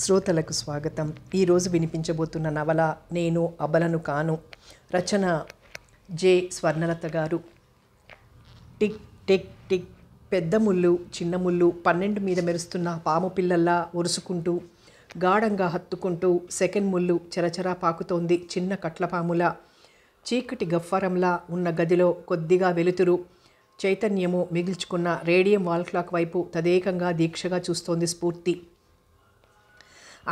శ్రోతలకు స్వాగతం. ఈరోజు వినిపించబోతున్న నవల నేను అబలను కాను. రచన జె స్వర్ణలత గారు. Tick tick tick. పెద్ద ముళ్ళు చిన్న ముళ్ళు 12 మీద మెరుస్తున్న పాము పిల్లల్లా ఒరుసుకుంటూ గాఢంగా హత్తుకుంటూ సెకండ్ ముళ్ళు చరచరా పాకుతోంది చిన్న కట్లపాములా. చీకటి గఫ్ఫరంలా ఉన్న గదిలో కొద్దిగా వెలుతురు. చైతన్యము మిగిల్చుకున్న రేడియం వాల్ క్లాక్ వైపు తదేకంగా దీక్షగా చూస్తోంది స్ఫూర్తి.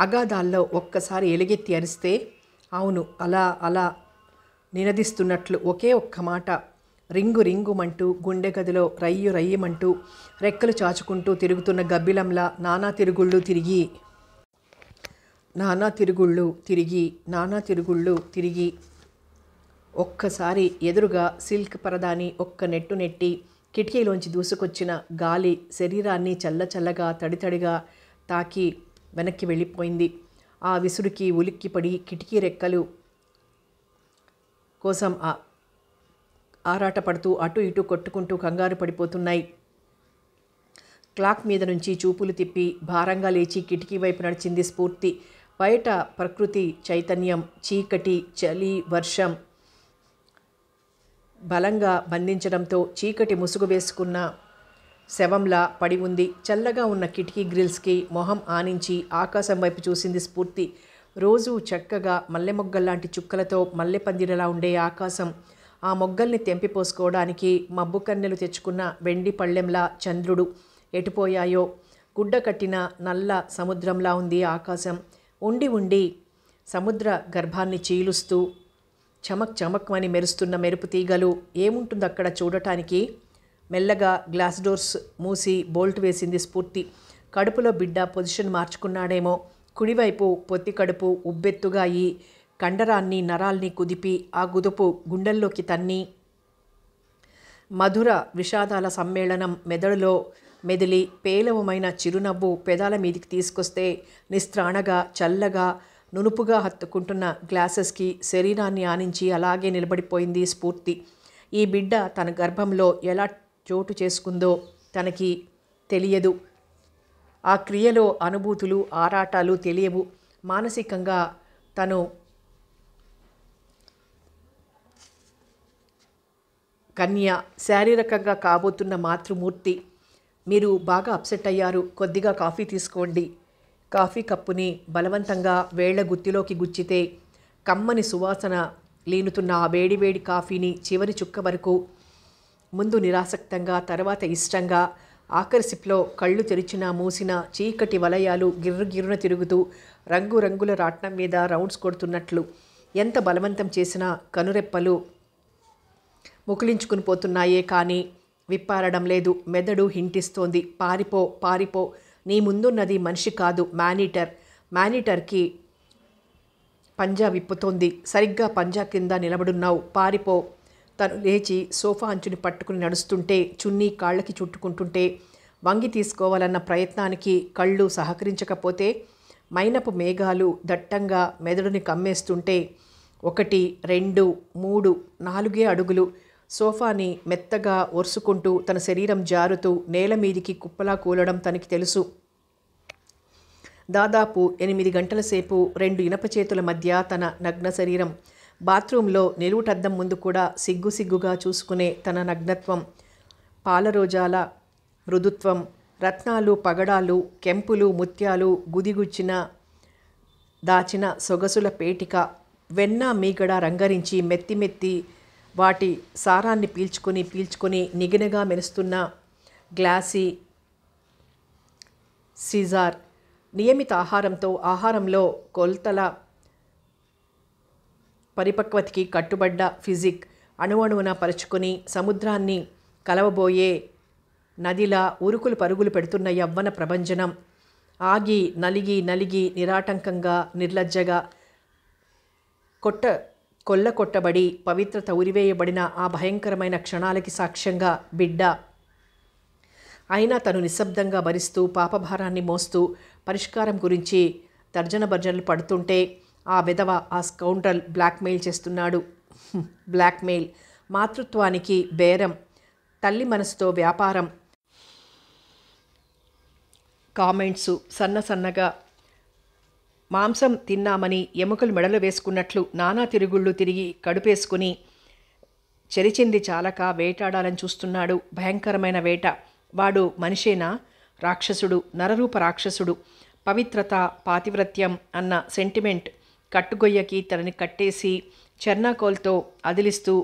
అగాధాల్లో ఒక్కసారి ఎలుగెత్తి అరిస్తే అవును అలా అలా నినదిస్తున్నట్లు ఒకే ఒక్క మాట. రింగు రింగుమంటూ గుండె గదిలో రయ్యు రయ్యమంటూ రెక్కలు చాచుకుంటూ తిరుగుతున్న గబ్బిలంలా నానా తిరుగుళ్ళు తిరిగి ఒక్కసారి ఎదురుగా సిల్క్ పరదాని ఒక్క నెట్టు నెట్టి కిటికీలోంచి దూసుకొచ్చిన గాలి శరీరాన్ని చల్లచల్లగా తడితడిగా తాకి వెనక్కి వెళ్ళిపోయింది. ఆ విసురుకి ఉలిక్కిపడి కిటికీ రెక్కలు కోసం ఆరాటపడుతూ అటు ఇటు కొట్టుకుంటూ కంగారు పడిపోతున్నాయి. క్లాక్ మీద నుంచి చూపులు తిప్పి భారంగా లేచి కిటికీ వైపు నడిచింది స్ఫూర్తి. బయట ప్రకృతి చైతన్యం, చీకటి, చలి, వర్షం బలంగా బంధించడంతో చీకటి ముసుగు వేసుకున్న శవంలా పడి ఉంది. చల్లగా ఉన్న కిటికీ గ్రిల్స్కి మొహం ఆనించి ఆకాశం వైపు చూసింది స్ఫూర్తి. రోజు చక్కగా మల్లె మొగ్గల్లాంటి చుక్కలతో మల్లెపందిరలా ఉండే ఆకాశం, ఆ మొగ్గల్ని తెంపిపోసుకోవడానికి మబ్బు కన్నెలు తెచ్చుకున్న వెండి పళ్ళెంలా చంద్రుడు ఎటుపోయాయో. గుడ్డ కట్టిన నల్ల సముద్రంలా ఉంది ఆకాశం. ఉండి ఉండి సముద్ర గర్భాన్ని చీలుస్తూ చమక్ చమక్మని మెరుస్తున్న మెరుపు తీగలు. ఏముంటుంది అక్కడ చూడటానికి? మెల్లగా గ్లాస్ డోర్స్ మూసి బోల్ట్ వేసింది స్ఫూర్తి. కడుపులో బిడ్డ పొజిషన్ మార్చుకున్నాడేమో. కుడివైపు పొత్తి కడుపు ఉబ్బెత్తుగా ఈ కండరాన్ని నరాల్ని కుదిపి ఆ గుదుపు గుండెల్లోకి తన్ని మధుర విషాదాల సమ్మేళనం మెదడులో మెదిలి పేలవమైన చిరునవ్వు పెదాల మీదికి తీసుకొస్తే నిస్త్రాణగా చల్లగా నునుపుగా హత్తుకుంటున్న గ్లాసెస్కి శరీరాన్ని ఆనించి అలాగే నిలబడిపోయింది స్ఫూర్తి. ఈ బిడ్డ తన గర్భంలో ఎలా చోటు చేసుకుందో తనకి తెలియదు. ఆ క్రియలో అనుభూతులు ఆరాటాలు తెలియవు. మానసికంగా తను కన్య, శారీరకంగా కాబోతున్న మాతృమూర్తి. మీరు బాగా అప్సెట్ అయ్యారు, కొద్దిగా కాఫీ తీసుకోండి. కాఫీ కప్పుని బలవంతంగా వేళ్ల గుత్తిలోకి గుచ్చితే కమ్మని సువాసన లీనుతున్న ఆ వేడివేడి కాఫీని చివరి చుక్క వరకు ముందు నిరాసక్తంగా, తర్వాత ఇష్టంగా, ఆఖరి సిప్లో కళ్ళు తెరిచిన మూసిన చీకటి వలయాలు గిర్రుగిర్రున తిరుగుతూ రంగురంగుల రాట్నం మీద రౌండ్స్ కొడుతున్నట్లు. ఎంత బలవంతం చేసినా కనురెప్పలు ముకులించుకుని పోతున్నాయే కానీ విప్పారడం లేదు. మెదడు హింటిస్తోంది, పారిపో పారిపో, నీ ముందున్నది మనిషి కాదు, మానిటర్కి పంజా విప్పుతోంది. సరిగ్గా పంజా కింద నిలబడున్నావు, పారిపో. తను లేచి సోఫా అంచుని పట్టుకుని నడుస్తుంటే, చున్నీ కాళ్ళకి చుట్టుకుంటుంటే, వంగి తీసుకోవాలన్న ప్రయత్నానికి కళ్ళు సహకరించకపోతే మైనపు మేఘాలు దట్టంగా మెదడుని కమ్మేస్తుంటే 1, 2, 3, 4 అడుగులు సోఫాని మెత్తగా ఒరుసుకుంటూ తన శరీరం జారుతూ నేల మీదికి కుప్పలా కూలడం తనకి తెలుసు. దాదాపు 8 గంటల సేపు 2 ఇనప చేతుల మధ్య తన నగ్న శరీరం. బాత్రూంలో నిలువుటద్దం ముందు కూడా సిగ్గుగా చూసుకునే తన నగ్నత్వం, పాలరోజాల మృదుత్వం, రత్నాలు పగడాలు కెంపులు ముత్యాలు గుదిగుచ్చిన దాచిన సొగసుల పేటిక, వెన్న మీగడ రంగరించి మెత్తి వాటి సారాన్ని పీల్చుకొని నిగినగా మెరుస్తున్న గ్లాసీ సిజార్, నియమిత ఆహారంలో కొలతల పరిపక్వతకి కట్టుబడ్డ ఫిజిక్, అణువణువున పరుచుకొని సముద్రాన్ని కలవబోయే నదిలా ఉరుకులు పరుగులు పెడుతున్న యవ్వన ప్రభంజనం, ఆగి నలిగి నిరాటంకంగా నిర్లజ్జగా కొట్టబడి పవిత్రత ఉరివేయబడిన ఆ భయంకరమైన క్షణాలకి సాక్ష్యంగా బిడ్డ. అయినా తను నిశ్శబ్దంగా భరిస్తూ పాపభారాన్ని మోస్తూ పరిష్కారం గురించి తర్జనభర్జనలు పడుతుంటే ఆ విధవ, ఆ స్కౌండ్రల్ బ్లాక్మెయిల్ చేస్తున్నాడు. బ్లాక్మెయిల్, మాతృత్వానికి బేరం, తల్లి మనసుతో వ్యాపారం. కామెంట్సు సన్నగా మాంసం తిన్నామని ఎముకలు మెడలో వేసుకున్నట్లు నానా తిరుగుళ్ళు తిరిగి కడుపేసుకుని చెరిచింది చాలక వేటాడాలని చూస్తున్నాడు. భయంకరమైన వేట. వాడు మనిషేనా? రాక్షసుడు, నరరూప రాక్షసుడు. పవిత్రత, పాతివ్రత్యం అన్న సెంటిమెంట్ కట్టుగొయ్యకి తనని కట్టేసి చెర్నాకోల్తో అదిలిస్తూ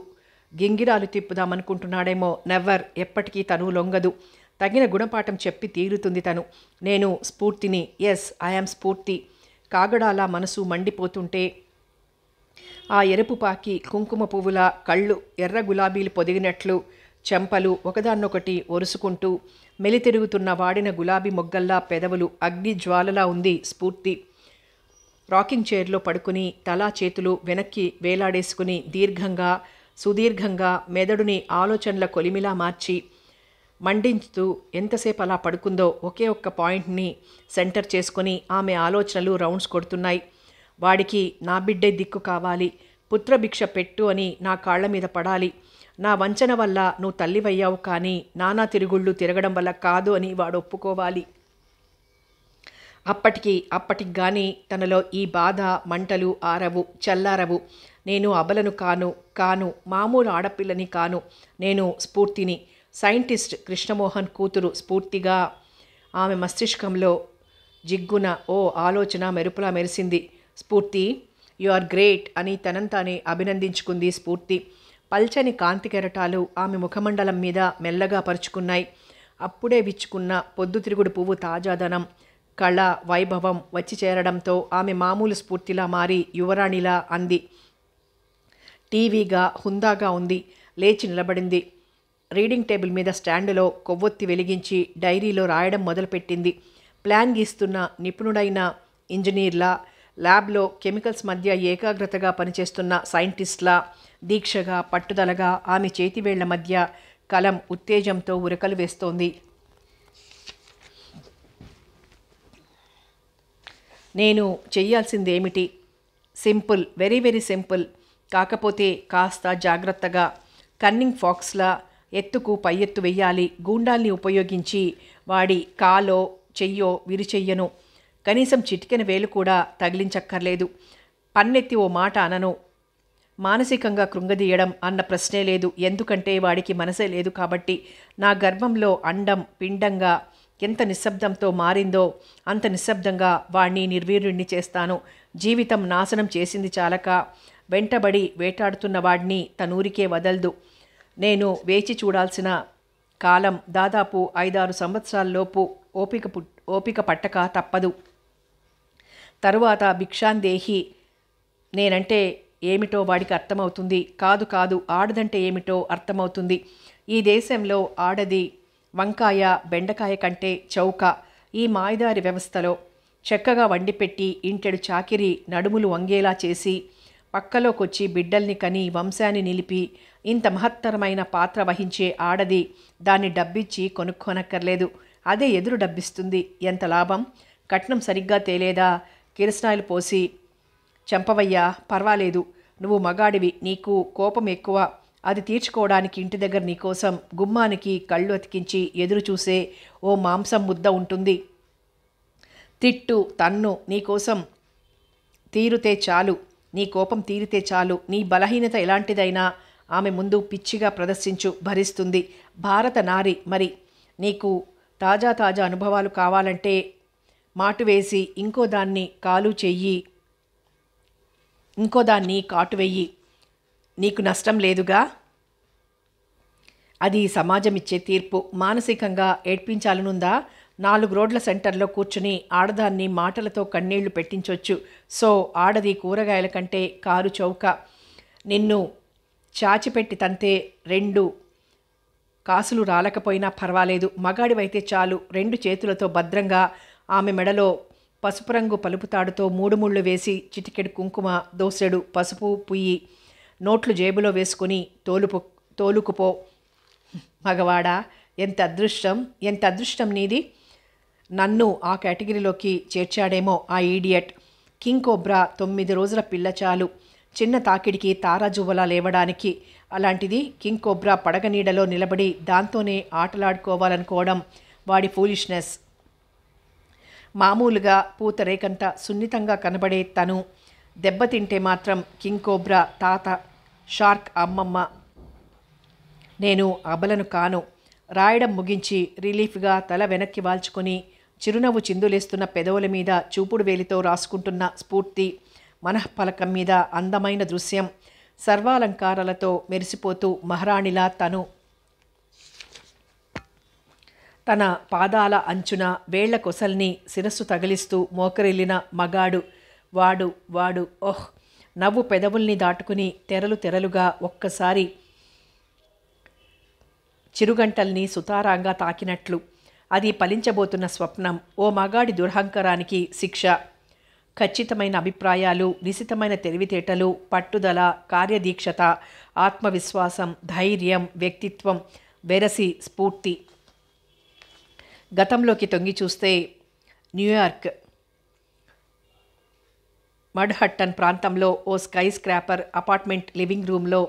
గింగిరాలు తిప్పుదామనుకుంటున్నాడేమో. నెవ్వర్, ఎప్పటికీ తను లొంగదు. తగిన గుణపాఠం చెప్పి తీరుతుంది తను. నేను స్ఫూర్తిని. ఎస్, ఐఆమ్ స్ఫూర్తి. కాగడాల మనసు మండిపోతుంటే ఆ ఎరుపు పాకి కుంకుమ పువ్వుల కళ్ళు ఎర్ర గులాబీలు పొదిగినట్లు చెంపలు ఒకదాన్నొకటి ఒరుసుకుంటూ మెలితిరుగుతున్న వాడిన గులాబీ మొగ్గల్లా పెదవులు అగ్ని జ్వాలలా ఉంది స్ఫూర్తి. రాకింగ్ చైర్లో పడుకుని తలా చేతులు వెనక్కి వేలాడేసుకుని దీర్ఘంగా సుదీర్ఘంగా మెదడుని ఆలోచనల కొలిమిలా మార్చి మండించుతూ ఎంతసేపు అలా పడుకుందో ఒకే ఒక్క పాయింట్ని సెంటర్ చేసుకుని ఆమె ఆలోచనలు రౌండ్స్ కొడుతున్నాయి. వాడికి నా బిడ్డే దిక్కు కావాలి. పుత్రభిక్ష పెట్టు అని నా కాళ్ల మీద పడాలి. నా వంచన వల్ల నువ్వు తల్లివయ్యావు, కానీ నానా తిరుగుళ్ళు తిరగడం వల్ల కాదు అని వాడు ఒప్పుకోవాలి. అప్పటికి గాని తనలో ఈ బాధ మంటలు ఆరవు, చల్లారవు. నేను అబలను కాను మామూలు ఆడపిల్లని కాను. నేను స్ఫూర్తిని. సైంటిస్ట్ కృష్ణమోహన్ కూతురు స్ఫూర్తిగా ఆమె మస్తిష్కంలో జిగ్గున ఓ ఆలోచన మెరుపులా మెరిసింది. స్ఫూర్తి, యు ఆర్ గ్రేట్ అని తనంతానే అభినందించుకుంది స్ఫూర్తి. పల్చని కాంతి కెరటాలు ఆమె ముఖమండలం మీద మెల్లగా పరుచుకున్నాయి. అప్పుడే విచ్చుకున్న పొద్దుతిరుగుడు పువ్వు తాజాదనం, కళ, వైభవం వచ్చి చేరడంతో ఆమె మామూలు స్ఫూర్తిలా మారి యువరాణిలా అంది. టీవీగా హుందాగా ఉంది. లేచి నిలబడింది. రీడింగ్ టేబుల్ మీద స్టాండులో కొవ్వొత్తి వెలిగించి డైరీలో రాయడం మొదలుపెట్టింది. ప్లాన్ గీస్తున్న నిపుణుడైన ఇంజనీర్లా, ల్యాబ్లో కెమికల్స్ మధ్య ఏకాగ్రతగా పనిచేస్తున్న సైంటిస్ట్లా, దీక్షగా పట్టుదలగా ఆమె చేతివేళ్ల మధ్య కలం ఉత్తేజంతో ఉరకలు వేస్తోంది. నేను చెయ్యాల్సిందేమిటి? Simple, very very simple. కాకపోతే కాస్త జాగ్రత్తగా, కన్నింగ్ ఫాక్స్లా ఎత్తుకు పై ఎత్తు వెయ్యాలి. గూండాల్ని ఉపయోగించి వాడి కాలో చెయ్యో విరిచెయ్యను. కనీసం చిటికెన వేలు కూడా తగిలించక్కర్లేదు. పన్నెత్తి ఓ మాట అనను. మానసికంగా కృంగదీయడం అన్న ప్రశ్నే లేదు. ఎందుకంటే వాడికి మనసే లేదు కాబట్టి. నా గర్భంలో అండం పిండంగా ఎంత నిశ్శబ్దంతో మారిందో అంత నిశ్శబ్దంగా వాణ్ణి నిర్వీర్యుణ్ణి చేస్తాను. జీవితం నాశనం చేసింది చాలక వెంటబడి వేటాడుతున్న వాడిని తనూరికే వదలదు. నేను వేచి చూడాల్సిన కాలం దాదాపు 5-6 సంవత్సరాల్లోపు ఓపిక పట్టక తప్పదు. తరువాత భిక్షాందేహి నేనంటే ఏమిటో వాడికి అర్థమవుతుంది. కాదు ఆడదంటే ఏమిటో అర్థమవుతుంది. ఈ దేశంలో ఆడది వంకాయ బెండకాయ కంటే చౌక. ఈ మాయదారి వ్యవస్థలో చక్కగా వండిపెట్టి ఇంటెడు చాకిరి నడుములు వంగేలా చేసి పక్కలోకొచ్చి బిడ్డల్ని కని వంశాన్ని నిలిపి ఇంత మహత్తరమైన పాత్ర వహించే ఆడది దాన్ని డబ్బిచ్చి కొనుక్కోనక్కర్లేదు. అదే ఎదురు డబ్బిస్తుంది. ఎంత లాభం? కట్నం సరిగ్గా తేలేదా? కిరసనాయిలు పోసి చంపవయ్యా, పర్వాలేదు. నువ్వు మగాడివి, నీకు కోపం ఎక్కువ. అది తీర్చుకోవడానికి ఇంటి దగ్గర నీకోసం గుమ్మానికి కళ్ళు అతికించి ఎదురు చూసే ఓ మాంసం ముద్ద ఉంటుంది. తిట్టు, తన్ను, నీకోసం తీరితే చాలు. నీ కోపం తీరితే చాలు. నీ బలహీనత ఎలాంటిదైనా ఆమె ముందు పిచ్చిగా ప్రదర్శించు, భరిస్తుంది. భారత నారి. మరి నీకు తాజా అనుభవాలు కావాలంటే మాటు వేసి ఇంకో దాన్ని కాటు వెయ్యి. నీకు నష్టం లేదుగా. అది సమాజం ఇచ్చే తీర్పు. మానసికంగా ఏడ్పించాలనుందా? 4 రోడ్ల సెంటర్లో కూర్చుని ఆడదాన్ని మాటలతో కన్నీళ్లు పెట్టించొచ్చు. సో ఆడది కూరగాయల కంటే కారు చౌక. నిన్ను చాచిపెట్టి తంతే 2 కాసులు రాలకపోయినా పర్వాలేదు. మగాడివైతే చాలు. 2 చేతులతో భద్రంగా ఆమె మెడలో పసుపు రంగు పలుపుతాడుతో 3 ముళ్ళు వేసి చిటికెడు కుంకుమ, దోసెడు పసుపు పుయ్యి నోట్లు జేబులో వేసుకుని తోలుకుపో. మగవాడా, ఎంత అదృష్టం నీది. నన్ను ఆ కేటగిరీలోకి చేర్చాడేమో ఆ ఈడియట్. కింగ్ కోబ్రా 9 రోజుల పిల్ల చాలు, చిన్న తాకిడికి తారాజువ్వలా లేవడానికి. అలాంటిది కింగ్ కోబ్రా పడగ నీడలో నిలబడి దాంతోనే ఆటలాడుకోవాలనుకోవడం వాడి ఫూలిష్నెస్. మామూలుగా పూతరేకంత సున్నితంగా కనబడే తను దెబ్బతింటే మాత్రం కింగ్ కోబ్రా తాత, షార్క్ అమ్మమ్మ. నేను అబలను కాను. రాయడం ముగించి రిలీఫ్గా తల వెనక్కి వాల్చుకొని చిరునవ్వు చిందులేస్తున్న పెదవుల మీద చూపుడు వేలితో రాసుకుంటున్న స్ఫూర్తి మనఃఫలకం మీద అందమైన దృశ్యం. సర్వాలంకారాలతో మెరిసిపోతూ మహారాణిలా తన పాదాల అంచున వేళ్ల కొసల్ని శిరస్సు తగిలిస్తూ మోకరిల్లిన మగాడు వాడు. ఓహ్! నవ్వు పెదవుల్ని దాటుకుని తెరలుగా ఒక్కసారి చిరుగంటల్ని సుతారాంగా తాకినట్లు. అది ఫలించబోతున్న స్వప్నం. ఓ మగాడి దురహంకారానికి శిక్ష. ఖచ్చితమైన అభిప్రాయాలు, నిశితమైన తెలివితేటలు, పట్టుదల, కార్యదీక్షత, ఆత్మవిశ్వాసం, ధైర్యం, వ్యక్తిత్వం, వెరసి స్ఫూర్తి. గతంలోకి తొంగి చూస్తే న్యూయార్క్ మడ్హట్టన్ ప్రాంతంలో ఓ స్కై స్క్రాపర్ అపార్ట్మెంట్ లివింగ్ రూమ్లో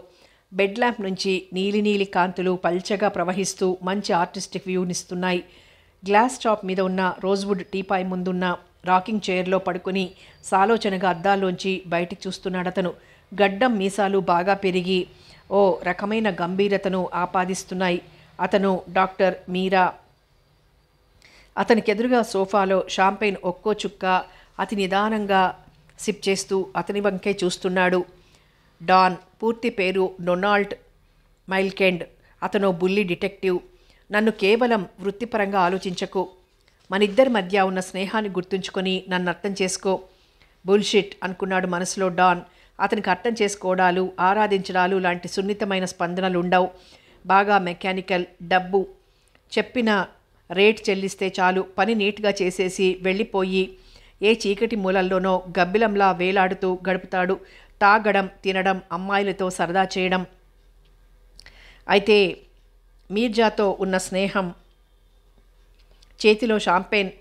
బెడ్ ల్యాంప్ నుంచి నీలి కాంతులు పల్చగా ప్రవహిస్తూ మంచి ఆర్టిస్టిక్ వ్యూనిస్తున్నాయి. గ్లాస్ టాప్ మీద ఉన్న రోజ్వుడ్ టీపాయ్ ముందున్న రాకింగ్ చైర్లో పడుకుని సాలోచనగా అద్దాల్లోంచి బయటికి చూస్తున్నాడతను. గడ్డం మీసాలు బాగా పెరిగి ఓ రకమైన గంభీరతను ఆపాదిస్తున్నాయి. అతను డాక్టర్ మీరా. అతనికెదురుగా సోఫాలో షాంపైన్ ఒక్కో చుక్క అతి నిదానంగా సిప్ చేస్తూ అతని వంకే చూస్తున్నాడు. డాన్. పూర్తి పేరు డొనాల్డ్ మైల్కెండ్. అతను బుల్లి డిటెక్టివ్. నన్ను కేవలం వృత్తిపరంగా ఆలోచించకు. మనిద్దరి మధ్య ఉన్న స్నేహాన్ని గుర్తుంచుకొని నన్ను అర్థం చేసుకో. బుల్షిట్ అనుకున్నాడు మనసులో డాన్. అతనికి అర్థం చేసుకోవడాలు, ఆరాధించడాలు లాంటి సున్నితమైన స్పందనలు ఉండవు. బాగా మెకానికల్. డబ్బు చెప్పిన రేట్ చెల్లిస్తే చాలు పని నీట్గా చేసేసి వెళ్ళిపోయి ఏ చీకటి మూలల్లోనో గబ్బిలంలా వేలాడుతూ గడుపుతాడు. తాగడం, తినడం, అమ్మాయిలతో సరదా చేయడం. అయితే మీర్జాతో ఉన్న స్నేహం. చేతిలో షాంపెయిన్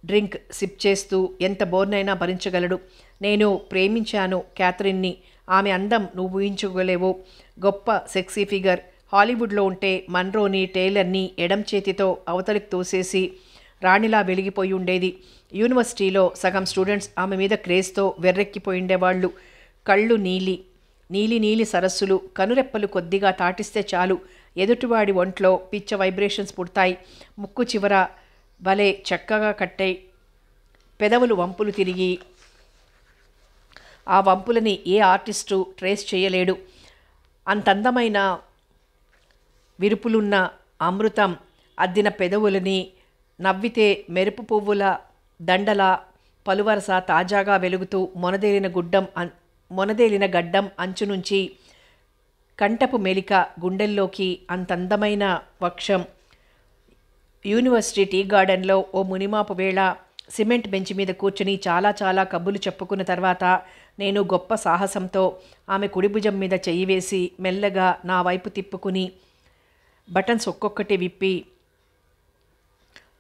డ్రింక్ సిప్ చేస్తూ ఎంత బోర్నైనా భరించగలడు. నేను ప్రేమించాను క్యాథరిన్ని. ఆమె అందం నువ్వు ఊహించుకోలేవు. గొప్ప సెక్సీ ఫిగర్. హాలీవుడ్లో ఉంటే మన్రోని, టేలర్ని ఎడం చేతితో అవతలికి తోసేసి రాణిలా వెలిగిపోయి ఉండేది. యూనివర్సిటీలో సగం స్టూడెంట్స్ ఆమె మీద క్రేజ్తో వెర్రెక్కిపోయిండేవాళ్ళు. కళ్ళు నీలి సరస్సులు. కనురెప్పలు కొద్దిగా తాటిస్తే చాలు ఎదుటివాడి ఒంట్లో పిచ్చ వైబ్రేషన్స్ పుడతాయి. ముక్కు చివర భలే చక్కగా కట్టాయి. పెదవులు వంపులు తిరిగి ఆ వంపులని ఏ ఆర్టిస్టు ట్రేస్ చేయలేడు. అంతందమైన విరుపులున్న అమృతం అద్దిన పెదవులని నవ్వితే మెరుపు పువ్వుల దండల పలువరస తాజాగా వెలుగుతూ మొనదేలిన గడ్డం అంచు నుంచి కంటపు మెలిక గుండెల్లోకి అంతందమైన వక్షం. యూనివర్సిటీ టీ గార్డెన్లో ఓ మునిమాపు వేళ సిమెంట్ బెంచ్ మీద కూర్చుని చాలా కబుర్లు చెప్పుకున్న తర్వాత నేను గొప్ప సాహసంతో ఆమె కుడిభుజం మీద చెయ్యి వేసి మెల్లగా నా వైపు తిప్పుకుని బటన్స్ ఒక్కొక్కటి విప్పి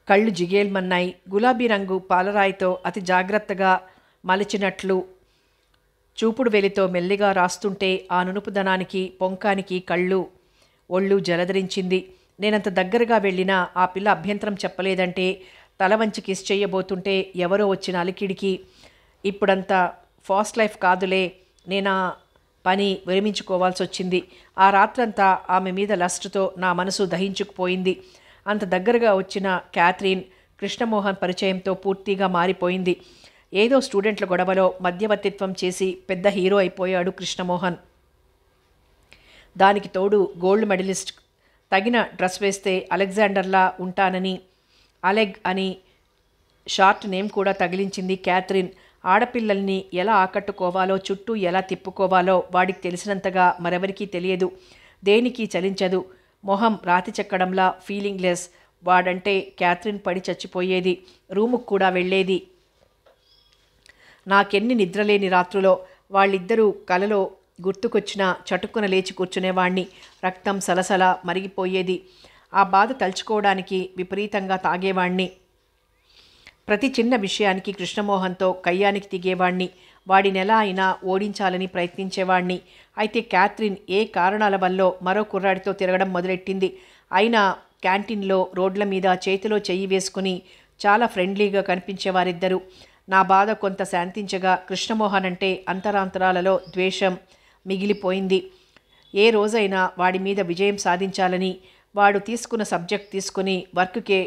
కళ్ళు జిగేల్మన్నాయి. గులాబీ రంగు పాలరాయితో అతి జాగ్రత్తగా మలిచినట్లు చూపుడు వెలితో మెల్లిగా రాస్తుంటే ఆ నునుపుదనానికి పొంకానికి ఒళ్ళు జలధరించింది. నేనంత దగ్గరగా వెళ్ళినా ఆ పిల్ల అభ్యంతరం చెప్పలేదంటే తల వంచి కిస్ చెయ్యబోతుంటే ఎవరో వచ్చిన అలికిడికి ఇప్పుడంత ఫాస్ట్ లైఫ్ కాదులే, నేనా పని విరమించుకోవాల్సి వచ్చింది. ఆ రాత్రంతా ఆమె మీద లస్ట్తో నా మనసు దహించుకుపోయింది. అంత దగ్గరగా వచ్చిన క్యాథరిన్ కృష్ణమోహన్ పరిచయంతో పూర్తిగా మారిపోయింది. ఏదో స్టూడెంట్ల గొడవలో మధ్యవర్తిత్వం చేసి పెద్ద హీరో అయిపోయాడు కృష్ణమోహన్. దానికి తోడు గోల్డ్ మెడలిస్ట్. తగిన డ్రెస్ వేస్తే అలెగ్జాండర్లా ఉంటానని అలెగ్ అని షార్ట్ నేమ్ కూడా తగిలించింది క్యాథరిన్. ఆడపిల్లల్ని ఎలా ఆకట్టుకోవాలో, చుట్టూ ఎలా తిప్పుకోవాలో వాడికి తెలిసినంతగా మరెవరికీ తెలియదు. దేనికి చలించదు. మొహం రాతి చెక్కడంలా ఫీలింగ్ లెస్. వాడంటే క్యాథరిన్ పడి చచ్చిపోయేది. రూముకు కూడా వెళ్ళేది. నాకెన్ని నిద్రలేని రాత్రులో వాళ్ళిద్దరూ కలలో గుర్తుకొచ్చినా చటుక్కున లేచి కూర్చునేవాణ్ణి. రక్తం సలసల మరిగిపోయేది. ఆ బాధ తలుచుకోవడానికి విపరీతంగా తాగేవాణ్ణి. ప్రతి చిన్న విషయానికి కృష్ణమోహన్తో కయ్యానికి దిగేవాణ్ణి. వాడినెలా అయినా ఓడించాలని ప్రయత్నించేవాణ్ణి. అయితే క్యాథరిన్ ఏ కారణాల వల్లో మరో కుర్రాడితో తిరగడం మొదలెట్టింది. అయినా క్యాంటీన్లో, రోడ్ల మీద చేతిలో చెయ్యి వేసుకుని చాలా ఫ్రెండ్లీగా కనిపించేవారిద్దరు. నా బాధ కొంత శాంతించగా కృష్ణమోహన్ అంటే అంతరాంతరాలలో ద్వేషం మిగిలిపోయింది. ఏ రోజైనా వాడి మీద విజయం సాధించాలని వాడు తీసుకున్న సబ్జెక్ట్ తీసుకుని వర్క్కే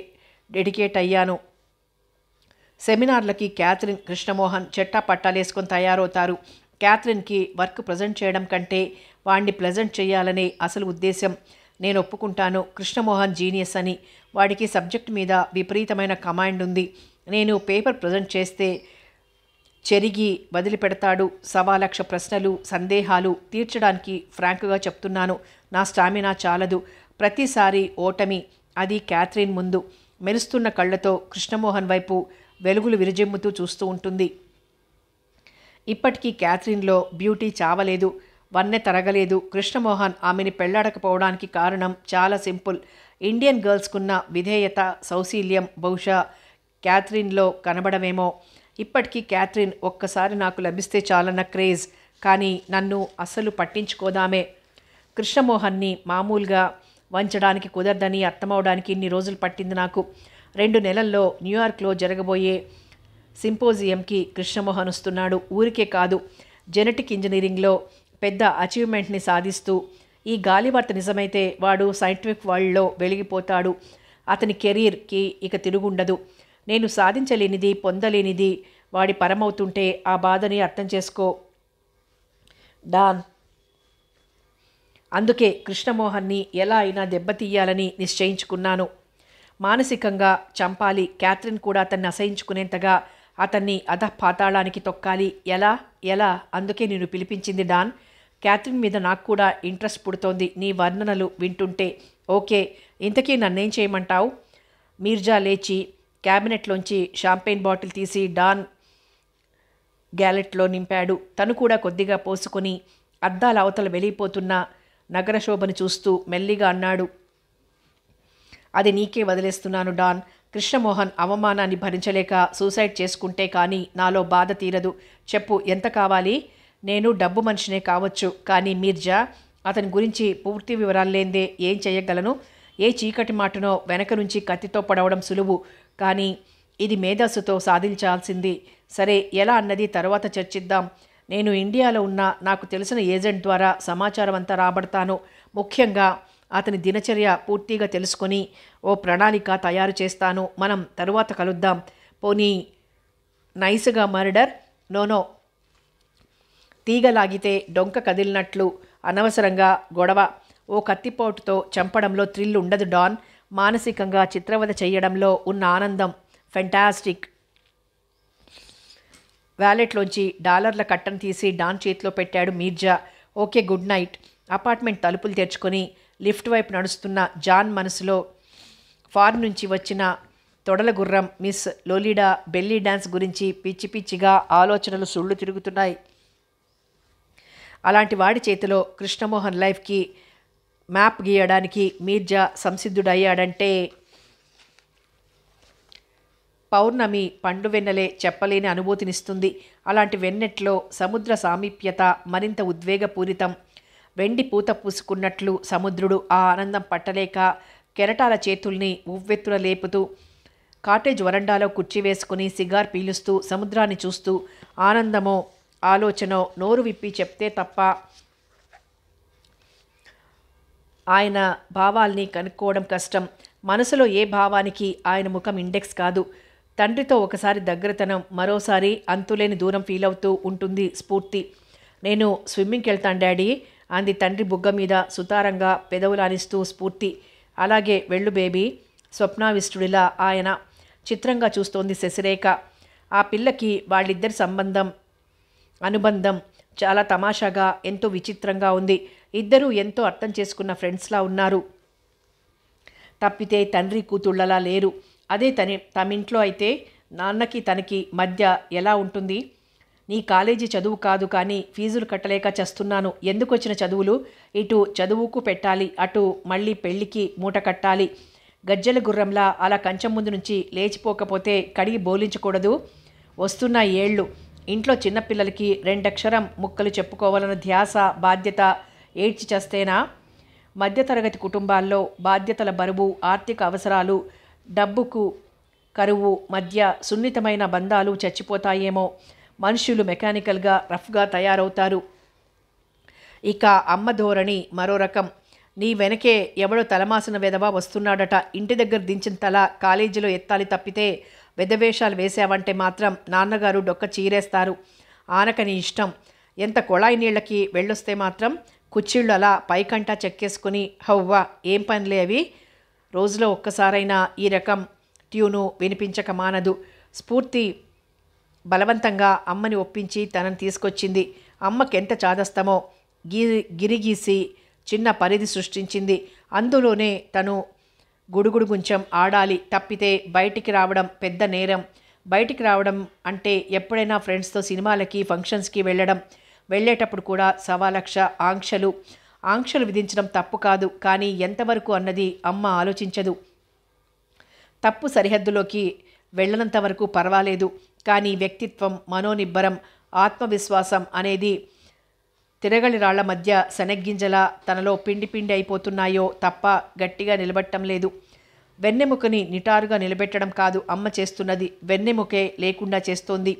డెడికేట్ అయ్యాను. సెమినార్లకి క్యాథరిన్, కృష్ణమోహన్ చెట్టా పట్టాలేసుకొని తయారవుతారు. క్యాథరిన్కి వర్క్ ప్రజెంట్ చేయడం కంటే వాడిని ప్రెజెంట్ చేయాలనే అసలు ఉద్దేశం. నేను ఒప్పుకుంటాను, కృష్ణమోహన్ జీనియస్ అని. వాడికి సబ్జెక్ట్ మీద విపరీతమైన కమాండ్ ఉంది. నేను పేపర్ ప్రజెంట్ చేస్తే చెరిగి వదిలిపెడతాడు. 1,00,000 ప్రశ్నలు, సందేహాలు తీర్చడానికి ఫ్రాంక్గా చెప్తున్నాను. నా స్టామినా చాలదు. ప్రతిసారి ఓటమి, అది క్యాథరిన్ ముందు. మెరుస్తున్న కళ్ళతో కృష్ణమోహన్ వైపు వెలుగులు విరజిమ్ముతూ చూస్తూ ఉంటుంది. ఇప్పటికీ క్యాథరిన్లో బ్యూటీ చావలేదు, వన్నె తరగలేదు. కృష్ణమోహన్ ఆమెని పెళ్లాడకపోవడానికి కారణం చాలా సింపుల్. ఇండియన్ గర్ల్స్కున్న విధేయత, సౌశీల్యం బహుశా క్యాథరిన్లో కనబడమేమో. ఇప్పటికీ క్యాథరిన్ ఒక్కసారి నాకు లభిస్తే చాలన్న క్రేజ్. కానీ నన్ను అస్సలు పట్టించుకోదామే. కృష్ణమోహన్ని మామూలుగా వంచడానికి కుదరదని అర్థమవడానికి ఇన్ని రోజులు పట్టింది నాకు. 2 నెలల్లో న్యూయార్క్లో జరగబోయే సింపోజియంకి కృష్ణమోహన్ వస్తున్నాడు. ఊరికే కాదు, జెనెటిక్ ఇంజనీరింగ్లో పెద్ద అచీవ్మెంట్ని సాధిస్తూ. ఈ గాలివార్త నిజమైతే వాడు సైంటిఫిక్ వరల్డ్లో వెలిగిపోతాడు. అతని కెరీర్కి ఇక తిరుగుండదు. నేను సాధించలేనిది, పొందలేనిది వాడి పరమవుతుంటే ఆ బాధని అర్థం చేసుకో డాన్. అందుకే కృష్ణమోహన్ని ఎలా అయినా దెబ్బతీయాలని నిశ్చయించుకున్నాను. మానసికంగా చంపాలి. క్యాథరిన్ కూడా అతన్ని అసహించుకునేంతగా అతన్ని అధపాతాళానికి తొక్కాలి. ఎలా? అందుకే నేను పిలిపించింది డాన్. క్యాథరిన్ మీద నాకు కూడా ఇంట్రెస్ట్ పుడుతోంది నీ వర్ణనలు వింటుంటే. ఓకే, ఇంతకీ నన్నేం చేయమంటావు? మీర్జా లేచి క్యాబినెట్లోంచి షాంపెయిన్ బాటిల్ తీసి డాన్ గ్యాలెట్లో నింపాడు. తను కూడా కొద్దిగా పోసుకొని అద్దాల అవతల వెలిగిపోతున్న నగర శోభను చూస్తూ మెల్లిగా అన్నాడు, అది నీకే వదిలేస్తున్నాను డాన్. కృష్ణమోహన్ అవమానాన్ని భరించలేక సూసైడ్ చేసుకుంటే కానీ నాలో బాధ తీరదు. చెప్పు, ఎంత కావాలి? నేను డబ్బు మనిషినే కావచ్చు, కానీ మీర్జా అతని గురించి పూర్తి వివరాలు లేందే ఏం చేయగలను? ఏ చీకటి మాటనో వెనక నుంచి కత్తితో పడవడం సులువు, కానీ ఇది మేధస్సుతో సాధించాల్సింది. సరే, ఎలా అన్నది తర్వాత చర్చిద్దాం. నేను ఇండియాలో ఉన్న నాకు తెలిసిన ఏజెంట్ ద్వారా సమాచారం అంతా రాబడతాను. ముఖ్యంగా అతని దినచర్య పూర్తిగా తెలుసుకొని ఓ ప్రణాళిక తయారు చేస్తాను. మనం తరువాత కలుద్దాం. పోనీ నైస్గా మర్డర్? నోనో. తీగలాగితే డొంక కదిలినట్లు అనవసరంగా గొడవ. ఓ కత్తిపోటుతో చంపడంలో థ్రిల్ ఉండదు డాన్. మానసికంగా చిత్రవద చేయడంలో ఉన్న ఆనందం ఫెంటాస్టిక్. వ్యాలెట్లోంచి డాలర్ల కట్టను తీసి డాన్ చేతిలో పెట్టాడు Mirza. Okay, good night. Apartment తలుపులు తెరుచుకొని లిఫ్ట్ వైపు నడుస్తున్న జాన్ మనసులో ఫారిన్ నుంచి వచ్చిన తొడల గుర్రం మిస్ లోలిడా బెల్లీ డ్యాన్స్ గురించి పిచ్చి పిచ్చిగా ఆలోచనలు సుళ్ళు తిరుగుతున్నాయి. అలాంటి వాడి చేతిలో కృష్ణమోహన్ లైఫ్కి మ్యాప్ గీయడానికి మీర్జా సంసిద్ధుడయ్యాడంటే పౌర్ణమి పండు వెన్నెలే చెప్పలేని అనుభూతినిస్తుంది. అలాంటి వెన్నెట్లో సముద్ర సామీప్యత మరింత ఉద్వేగపూరితం. వెండి పూత పూసుకున్నట్లు సముద్రుడు ఆ ఆనందం పట్టలేక కెరటాల చేతుల్ని ఉవ్వెత్తున లేపుతూ కాటేజ్ వరండాలో కుర్చీ వేసుకుని సిగార్ పీలుస్తూ సముద్రాన్ని చూస్తూ ఆనందమో ఆలోచనో నోరు విప్పి చెప్తే తప్ప ఆయన భావాల్ని కనుక్కోవడం కష్టం. మనసులో ఏ భావానికి ఆయన ముఖం ఇండెక్స్ కాదు. తండ్రితో ఒకసారి దగ్గరతనం, మరోసారి అంతులేని దూరం ఫీల్ అవుతూ ఉంటుంది స్ఫూర్తి. నేను స్విమ్మింగ్కి వెళ్తాను డాడీ అంది తండ్రి బుగ్గ మీద సుతారంగా పెదవులానిస్తూ స్ఫూర్తి. అలాగే వెళ్ళు బేబీ. స్వప్నావిష్టుడిలా ఆయన చిత్రంగా చూస్తోంది శశిరేఖ. ఆ పిల్లకి వాళ్ళిద్దరి అనుబంధం చాలా తమాషాగా ఎంతో విచిత్రంగా ఉంది. ఇద్దరూ ఎంతో అర్థం చేసుకున్న ఫ్రెండ్స్లా ఉన్నారు. తప్పితే తండ్రి కూతుళ్ళలా లేరు. అదే తమింట్లో అయితే నాన్నకి తనకి మధ్య ఎలా ఉంటుంది? నీ కాలేజీ చదువు కాదు, కానీ ఫీజులు కట్టలేక చస్తున్నాను. ఎందుకు వచ్చిన చదువులు? ఇటు చదువుకు పెట్టాలి, అటు మళ్ళీ పెళ్ళికి మూట కట్టాలి. గజ్జల గుర్రంలా అలా కంచెం ముందు నుంచి లేచిపోకపోతే కడిగి బోలించకూడదు. వస్తున్న ఏళ్ళు ఇంట్లో చిన్నపిల్లలకి 2 అక్షరం ముక్కలు చెప్పుకోవాలన్న ధ్యాస, బాధ్యత ఏడ్చి చస్తేనా? మధ్యతరగతి కుటుంబాల్లో బాధ్యతల బరువు, ఆర్థిక అవసరాలు, డబ్బుకు కరువు మధ్య సున్నితమైన బంధాలు చచ్చిపోతాయేమో. మనుషులు మెకానికల్గా రఫ్గా తయారవుతారు. ఇక అమ్మ ధోరణి మరో రకం. నీ వెనకే ఎవడో తలమాసిన వెధవ వస్తున్నాడట, ఇంటి దగ్గర దించిన తల కాలేజీలో ఎత్తాలి తప్పితే వెధవేషాలు వేసావంటే మాత్రం నాన్నగారు డొక్క చీరేస్తారు. ఆనకని ఇష్టం. ఎంత కొళాయి నీళ్ళకి వెళ్ళొస్తే మాత్రం కుచ్చిళ్ళు అలా పైకంటా చెక్కేసుకుని హవ్వా ఏం పనిలే అవి. రోజులో ఒక్కసారైనా ఈ రకం ట్యూను వినిపించక మానదు. స్ఫూర్తి బలవంతంగా అమ్మని ఒప్పించి తనని తీసుకొచ్చింది. అమ్మకెంత చాదస్తమో గిరిగీసి చిన్న పరిధి సృష్టించింది. అందులోనే తను గుడుగుడు గుంచెం ఆడాలి తప్పితే బయటికి రావడం పెద్ద నేరం. బయటికి రావడం అంటే ఎప్పుడైనా ఫ్రెండ్స్తో సినిమాలకి ఫంక్షన్స్కి వెళ్ళేటప్పుడు కూడా 1,00,000 ఆంక్షలు విధించడం తప్పు కాదు, కానీ ఎంతవరకు అన్నది అమ్మ ఆలోచించదు. తప్పు సరిహద్దులోకి వెళ్ళనంత వరకు పర్వాలేదు, కానీ వ్యక్తిత్వం, మనోనిబ్బరం, ఆత్మవిశ్వాసం అనేది తిరగలి రాళ్ల మధ్య శనగ్గింజలా తనలో పిండి పిండి అయిపోతున్నాయో తప్ప గట్టిగా నిలబట్టం లేదు. వెన్నెముకని నిటారుగా నిలబెట్టడం కాదు అమ్మ చేస్తున్నది, వెన్నెముకే లేకుండా చేస్తోంది.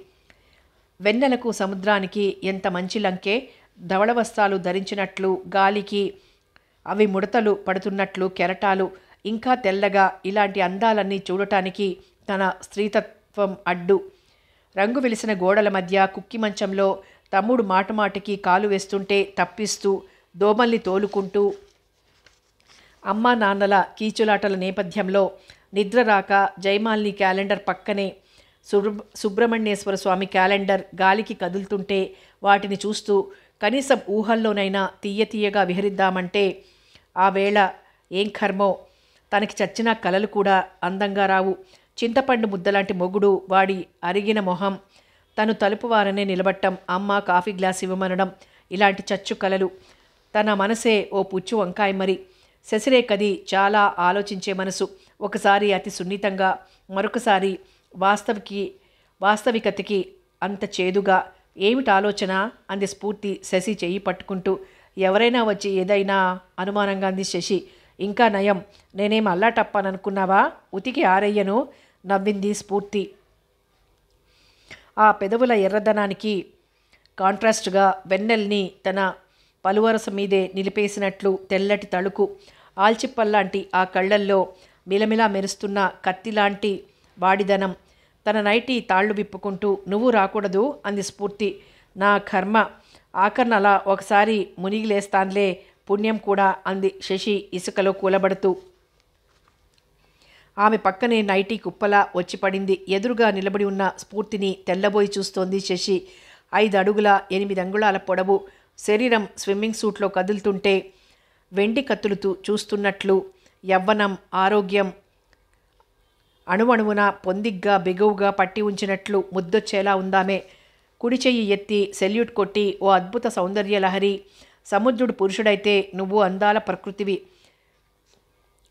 వెన్నెలకు సముద్రానికి ఎంత మంచి లంకే. ధవళ వస్త్రాలు ధరించినట్లు, గాలికి అవి ముడతలు పడుతున్నట్లు కెరటాలు, ఇంకా తెల్లగా. ఇలాంటి అందాలన్నీ చూడటానికి తన స్త్రీతత్వం అడ్డు. రంగు వెలిసిన గోడల మధ్య కుక్కి మంచంలో తమ్ముడు మాటమాటికి కాలు వేస్తుంటే తప్పిస్తూ దోమల్ని తోలుకుంటూ, అమ్మా నాన్నల కీచులాటల నేపథ్యంలో నిద్ర రాక జయమాలిని క్యాలెండర్ పక్కనే సుబ్రహ్మణ్యేశ్వర స్వామి క్యాలెండర్ గాలికి కదులుతుంటే వాటిని చూస్తూ కనీసం ఊహల్లోనైనా తీయగా విహరిద్దామంటే ఆ వేళ ఏం కర్మో, తనకి చచ్చిన కలలు కూడా అందంగా రావు. చింతపండు ముద్దలాంటి మొగుడు, వాడి అరిగిన మొహం, తను తలుపు వారనే నిలబట్టం, అమ్మ కాఫీ గ్లాస్ ఇవ్వమనడం, ఇలాంటి చచ్చు కలలు. తన మనసే ఓ పుచ్చు వంకాయ మరి. శశిరేఖది చాలా ఆలోచించే మనసు. ఒకసారి అతి సున్నితంగా, మరొకసారి వాస్తవికతకి అంత చేదుగా. ఏమిటి ఆలోచన అంది స్ఫూర్తి శశి చెయ్యి పట్టుకుంటూ. ఎవరైనా వచ్చి ఏదైనా అనుమానంగా అంది శశి. ఇంకా నయం, నేనేం అల్లాటప్పాననుకున్నావా, ఉతికి ఆరయ్యను నవ్వింది స్ఫూర్తి. ఆ పెదవుల ఎర్రదనానికి కాంట్రాస్ట్గా వెన్నెల్ని తన పలువరస మీదే నిలిపేసినట్లు తెల్లటి తళుకు, ఆల్చిప్పల్లాంటి ఆ కళ్ళల్లో మిలమిలా మెరుస్తున్న కత్తిలాంటి వాడిదనం. తన నైటీ తాళ్లు విప్పుకుంటూ నువ్వు రాకూడదు అంది స్ఫూర్తి. నా కర్మ, ఆఖర్న అలా ఒకసారి మునిగిలేస్తాన్లే, పుణ్యం కూడా అంది శశి ఇసుకలో కూలబడుతూ. ఆమె పక్కనే నైటీ కుప్పలా వచ్చి పడింది. ఎదురుగా నిలబడి ఉన్న స్ఫూర్తిని తెల్లబోయి చూస్తోంది శశి. 5 అడుగుల 8 అంగుళాల పొడవు, శరీరం స్విమ్మింగ్ సూట్లో కదులుతుంటే వెండి కత్తులు చూస్తున్నట్లు, యవ్వనం, ఆరోగ్యం అణువణువున పొందిగ్గా బిగువుగా పట్టి ఉంచినట్లు ముద్దొచ్చేలా ఉందామే. కుడి చెయ్యి ఎత్తి సెల్యూట్ కొట్టి ఓ అద్భుత సౌందర్య లహరి. సముద్రుడు పురుషుడైతే నువ్వు అందాల ప్రకృతివి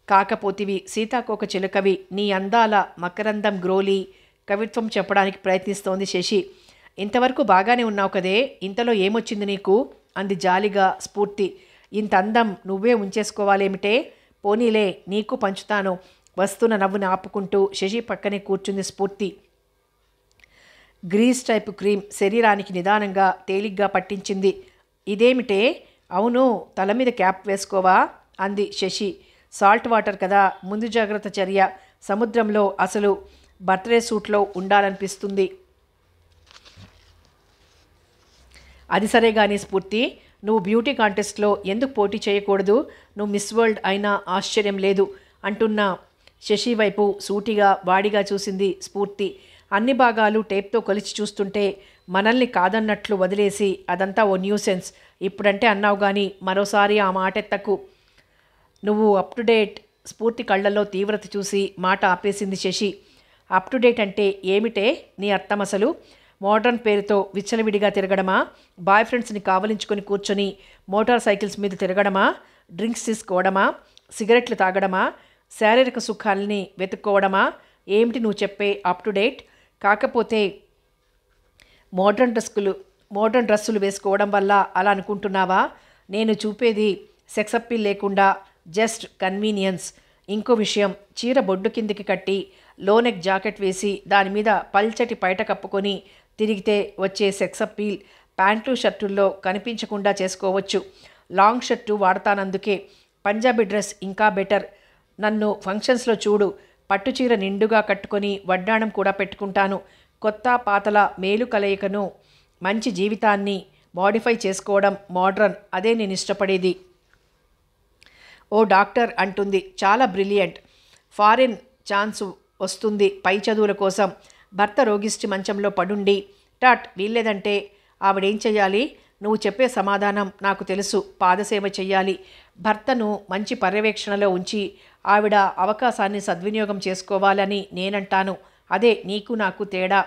కాకపోతివి, సీతాకోక చిలుకవి. నీ అందాల మకరందం గ్రోలి కవిత్వం చెప్పడానికి ప్రయత్నిస్తోంది శశి. ఇంతవరకు బాగానే ఉన్నావు కదే, ఇంతలో ఏమొచ్చింది నీకు అంది జాలిగా స్ఫూర్తి. ఇంత అందం నువ్వే ఉంచేసుకోవాలేమిటే, పోనీలే నీకు పంచుతాను. వస్తున్న నవ్వుని ఆపుకుంటూ శశి పక్కనే కూర్చుంది స్ఫూర్తి. గ్రీస్ టైపు క్రీమ్ శరీరానికి నిదానంగా తేలిగ్గా పట్టించింది. ఇదేమిటే, అవును తల మీద క్యాప్ వేసుకోవా అంది శశి. సాల్ట్ వాటర్ కదా, ముందు జాగ్రత్త చర్య. సముద్రంలో అసలు బర్త్డే సూట్లో ఉండాలనిపిస్తుంది. అది సరే కానీ స్ఫూర్తి, నువ్వు బ్యూటీ కాంటెస్ట్లో ఎందుకు పోటీ చేయకూడదు? నువ్వు మిస్ వరల్డ్ అయినా ఆశ్చర్యం లేదు అంటున్న శశి వైపు సూటిగా వాడిగా చూసింది స్ఫూర్తి. అన్ని భాగాలు టేప్తో కొలిచి చూస్తుంటే మనల్ని కాదన్నట్లు వదిలేసి అదంతా ఓ న్యూసెన్స్. ఇప్పుడంటే అన్నావు కానీ మరోసారి ఆ మాటెత్తకు. నువ్వు అప్ టు డేట్. స్ఫూర్తి కళ్ళల్లో తీవ్రత చూసి మాట ఆపేసింది శశి. అప్ టు డేట్ అంటే ఏమిటే నీ అర్థం అసలు? మోడర్న్ పేరుతో విచ్చలవిడిగా తిరగడమా? బాయ్ ఫ్రెండ్స్ని కావలించుకొని కూర్చొని మోటార్ సైకిల్స్ మీద తిరగడమా? డ్రింక్స్ తీసుకోవడమా? సిగరెట్లు తాగడమా? శారీరక సుఖాలని వెతుక్కోవడమా? ఏమిటి నువ్వు చెప్పే అప్ టు డేట్? కాకపోతే మోడర్న్ డ్రెస్సులు వేసుకోవడం వల్ల అలా అనుకుంటున్నావా? నేను చూపేది సెక్స్ అప్పీల్ లేకుండా జస్ట్ కన్వీనియన్స్. ఇంకో విషయం, చీర బొడ్డు కిందికి కట్టి లోనెక్ జాకెట్ వేసి దాని మీద పల్చటి పైట కప్పుకొని తిరిగితే వచ్చే సెక్స్ అప్పీల్ ప్యాంట్లు షర్టుల్లో కనిపించకుండా చేసుకోవచ్చు. లాంగ్ షర్టు వాడతానందుకే. పంజాబీ డ్రెస్ ఇంకా బెటర్. నన్ను ఫంక్షన్స్లో చూడు, పట్టుచీర నిండుగా కట్టుకొని వడ్డాణం కూడా పెట్టుకుంటాను. కొత్త పాతల మేలు కలయికను, మంచి జీవితాన్ని మోడిఫై చేసుకోవడం మోడ్రన్, అదే నేను ఇష్టపడేది. ఓ డాక్టర్ అంటుంది, చాలా బ్రిలియంట్. ఫారిన్ ఛాన్స్ వస్తుంది పై చదువుల కోసం. భర్త రోగిష్టి మంచంలో పడుండి వీల్లేదంటే ఆవిడేం చెయ్యాలి? నువ్వు చెప్పే సమాధానం నాకు తెలుసు. పాదసేవ చెయ్యాలి. భర్తను మంచి పర్యవేక్షణలో ఉంచి ఆవిడ అవకాశాన్ని సద్వినియోగం చేసుకోవాలని నేనంటాను. అదే నీకు నాకు తేడా.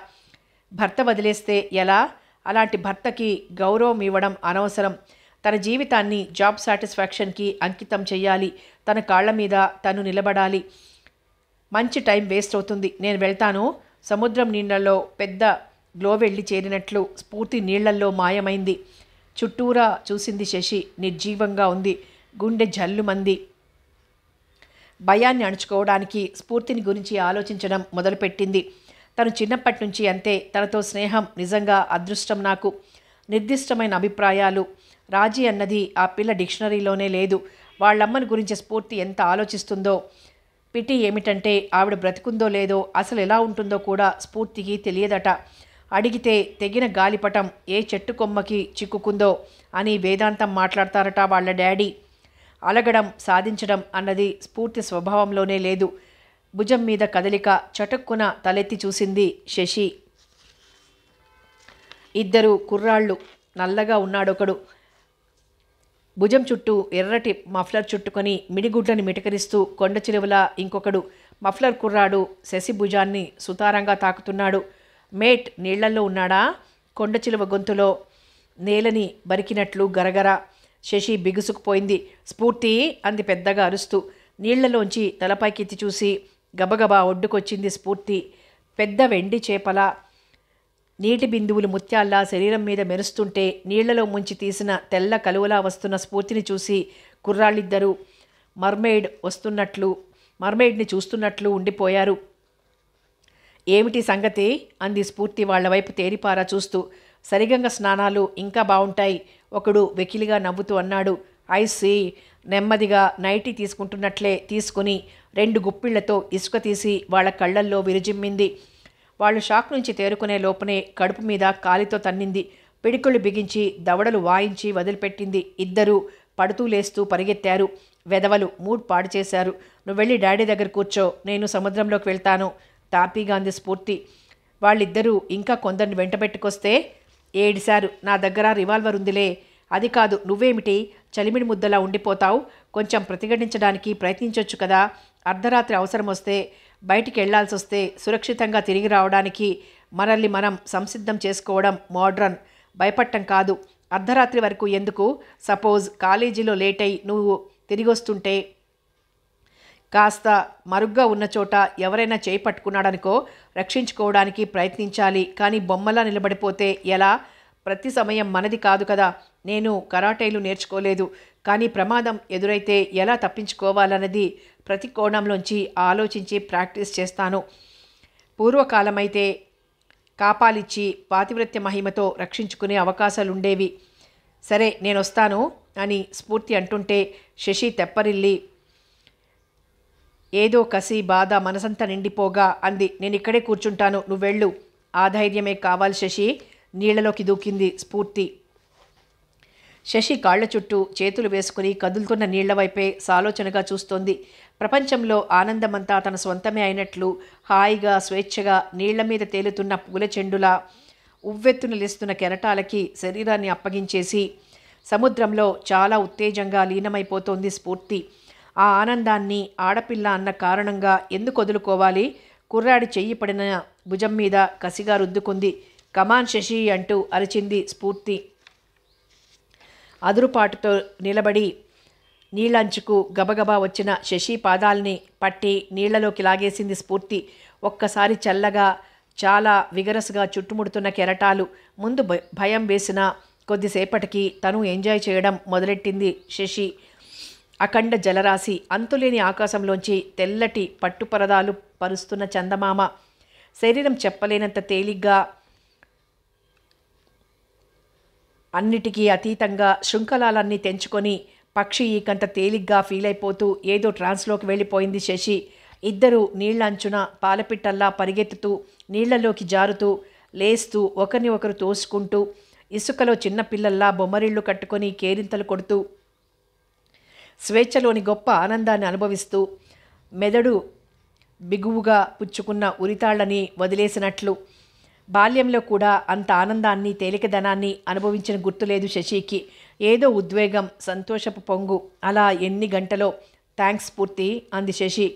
భర్త వదిలేస్తే ఎలా? అలాంటి భర్తకి గౌరవం ఇవ్వడం అనవసరం. తన జీవితాన్ని జాబ్ సాటిస్ఫాక్షన్కి అంకితం చెయ్యాలి. తన కాళ్ల మీద తను నిలబడాలి. మంచి టైం వేస్ట్ అవుతుంది. నేను వెళ్తాను. సముద్రం నీళ్లలో పెద్ద గ్లోవెళ్ళి చేరినట్లు స్ఫూర్తి నీళ్లల్లో మాయమైంది. చుట్టూరా చూసింది శశి. నిర్జీవంగా ఉంది. గుండె జల్లుమంది. భయాన్ని అణుచుకోవడానికి స్ఫూర్తిని గురించి ఆలోచించడం మొదలుపెట్టింది. తను చిన్నప్పటి నుంచి అంతే. తనతో స్నేహం నిజంగా అదృష్టం నాకు. నిర్దిష్టమైన అభిప్రాయాలు, రాజీ అన్నది ఆ పిల్ల డిక్షనరీలోనే లేదు. వాళ్ళమ్మని గురించి స్ఫూర్తి ఎంత ఆలోచిస్తుందో. పిటి ఏమిటంటే ఆవిడ బ్రతికుందో లేదో, అసలు ఎలా ఉంటుందో కూడా స్ఫూర్తికి తెలియదట. అడిగితే తెగిన గాలిపటం ఏ చెట్టు కొమ్మకి చిక్కుకుందో అని వేదాంతం మాట్లాడతారట వాళ్ళ డాడీ. అలగడం, సాధించడం అన్నది స్ఫూర్తి స్వభావంలోనే లేదు. భుజం మీద కదలిక. చటుక్కున తలెత్తి చూసింది శశి. ఇద్దరు కుర్రాళ్ళు. నల్లగా ఉన్నాడొకడు. భుజం చుట్టూ ఎర్రటి మఫ్లర్ చుట్టుకొని మిడిగుడ్లని మిటకరిస్తూ కొండ చిలువలా ఇంకొకడు. మఫ్లర్ కుర్రాడు శశి భుజాన్ని సుతారంగా తాకుతున్నాడు. మేట్ నీళ్లల్లో ఉన్నాడా? కొండ చిలువ గొంతులో నేలని బరికినట్లు గరగర. శశి బిగుసుకుపోయింది. స్ఫూర్తి అంది పెద్దగా అరుస్తూ. నీళ్లలోంచి తలపైకెత్తి చూసి గబగబా ఒడ్డుకొచ్చింది స్ఫూర్తి. పెద్ద వెండి చేపల నీటి బిందువులు ముత్యాల్లా శరీరం మీద మెరుస్తుంటే నీళ్లలో ముంచి తీసిన తెల్ల కలువలా వస్తున్న స్ఫూర్తిని చూసి కుర్రాళ్ళిద్దరూ మర్మెయిడ్ని చూస్తున్నట్లు ఉండిపోయారు. ఏమిటి సంగతి? అంది స్ఫూర్తి వాళ్ల వైపు తేరిపారా చూస్తూ. సరిగంగ స్నానాలు ఇంకా బావుంటాయి. ఒకడు వెకిలిగా నవ్వుతూ అన్నాడు. ఐసీ. నెమ్మదిగా నైటీ తీసుకుంటున్నట్లే తీసుకుని 2 గుప్పిళ్లతో ఇసుక తీసి వాళ్ల కళ్లల్లో విరిజిమ్మింది. వాళ్ళు షాక్ నుంచి తేరుకునే లోపునే కడుపు మీద కాలితో తన్నింది. పిడికుళ్ళు బిగించి దవడలు వాయించి వదిలిపెట్టింది. ఇద్దరూ పడుతూ లేస్తూ పరిగెత్తారు. వెధవలు మూడ్ పాడు చేశారు. నువ్వు వెళ్ళి డాడీ దగ్గర కూర్చో, నేను సముద్రంలోకి వెళ్తాను. తాపీగా అంది స్ఫూర్తి. వాళ్ళిద్దరూ ఇంకా కొందరిని వెంటబెట్టుకొస్తే ఏడిశారు. నా దగ్గర రివాల్వర్ ఉందిలే. అది కాదు, నువ్వేమిటి చలిమిడి ముద్దలా ఉండిపోతావు? కొంచెం ప్రతిఘటించడానికి ప్రయత్నించొచ్చు కదా. అర్ధరాత్రి అవసరం వస్తే, బయటికి వెళ్లాల్సి వస్తే సురక్షితంగా తిరిగి రావడానికి మనల్ని మనం సంసిద్ధం చేసుకోవడం మోడ్రన్. భయపడటం కాదు. అర్ధరాత్రి వరకు ఎందుకు? సపోజ్ కాలేజీలో లేట్ అయి నువ్వు తిరిగి వస్తుంటే కాస్త మరుగ్గా ఉన్న చోట ఎవరైనా చేయి పట్టుకున్నాడనుకో, రక్షించుకోవడానికి ప్రయత్నించాలి. కానీ బొమ్మలా నిలబడిపోతే ఎలా? ప్రతి సమయం మనది కాదు కదా. నేను కరాటేలు నేర్చుకోలేదు, కానీ ప్రమాదం ఎదురైతే ఎలా తప్పించుకోవాలన్నది ప్రతి కోణంలోంచి ఆలోచించి ప్రాక్టీస్ చేస్తాను. పూర్వకాలమైతే కాపాలిచ్చి పాతివ్రత్య మహిమతో రక్షించుకునే అవకాశాలుండేవి. సరే నేనొస్తాను అని స్ఫూర్తి అంటుంటే శశి తెప్పరిల్లి ఏదో కసి బాధ మనసంతా నిండిపోగా అంది. నేనిక్కడే కూర్చుంటాను, నువ్వెళ్ళు. ఆ ధైర్యమే కావాలి శశి. నీళ్లలోకి దూకింది స్ఫూర్తి. శశి కాళ్ల చుట్టూ చేతులు వేసుకుని కదులుతున్న నీళ్ల వైపే సాలోచనగా చూస్తోంది. ప్రపంచంలో ఆనందమంతా తన స్వంతమే అయినట్లు హాయిగా స్వేచ్ఛగా నీళ్ల మీద తేలుతున్న పూల చెండులా ఉవ్వెత్తున లేస్తున్న కెరటాలకి శరీరాన్ని అప్పగించేసి సముద్రంలో చాలా ఉత్తేజంగా లీనమైపోతోంది స్ఫూర్తి. ఆ ఆనందాన్ని ఆడపిల్ల అన్న కారణంగా ఎందుకు వదులుకోవాలి? కుర్రాడి చెయ్యి పడిన భుజం మీద కసిగా రుద్దుకుంది. కమాన్ శశి అంటూ అరిచింది స్ఫూర్తి. అదురుపాటుతో నిలబడి నీళ్ళంచుకు గబగబా వచ్చిన శశి పాదాల్ని పట్టి నీళ్లలోకి లాగేసింది స్ఫూర్తి. ఒక్కసారి చల్లగా చాలా విగరస్గా చుట్టుముడుతున్న కెరటాలు. ముందు భయం వేసిన కొద్దిసేపటికి తను ఎంజాయ్ చేయడం మొదలెట్టింది శశి. అఖండ జలరాశి, అంతులేని ఆకాశంలోంచి తెల్లటి పట్టుపరదాలు పరుస్తున్న చందమామ. శరీరం చెప్పలేనంత తేలిగ్గా, అన్నిటికీ అతీతంగా శృంఖలాలన్నీ తెంచుకొని పక్షి ఈకంత తేలిగ్గా ఫీల్ అయిపోతూ ఏదో ట్రాన్స్లోకి వెళ్ళిపోయింది శశి. ఇద్దరూ నీళ్లంచున పాలపిట్టల్లా పరిగెత్తుతూ, నీళ్లలోకి జారుతూ, లేస్తూ, ఒకరిని ఒకరు తోసుకుంటూ, ఇసుకలో చిన్నపిల్లల్లా బొమ్మరిళ్ళు కట్టుకొని కేరింతలు కొడుతూ, స్వేచ్ఛలోని గొప్ప ఆనందాన్ని అనుభవిస్తూ, మెదడు బిగువుగా పుచ్చుకున్న ఉరితాళ్లని వదిలేసినట్లు. బాల్యంలో కూడా అంత ఆనందాన్ని, తేలికదనాన్ని అనుభవించిన గుర్తులేదు శశికి. ఏదో ఉద్వేగం, సంతోషపు పొంగు. అలా ఎన్ని గంటలో. థ్యాంక్స్ స్ఫూర్తి అంది శశి.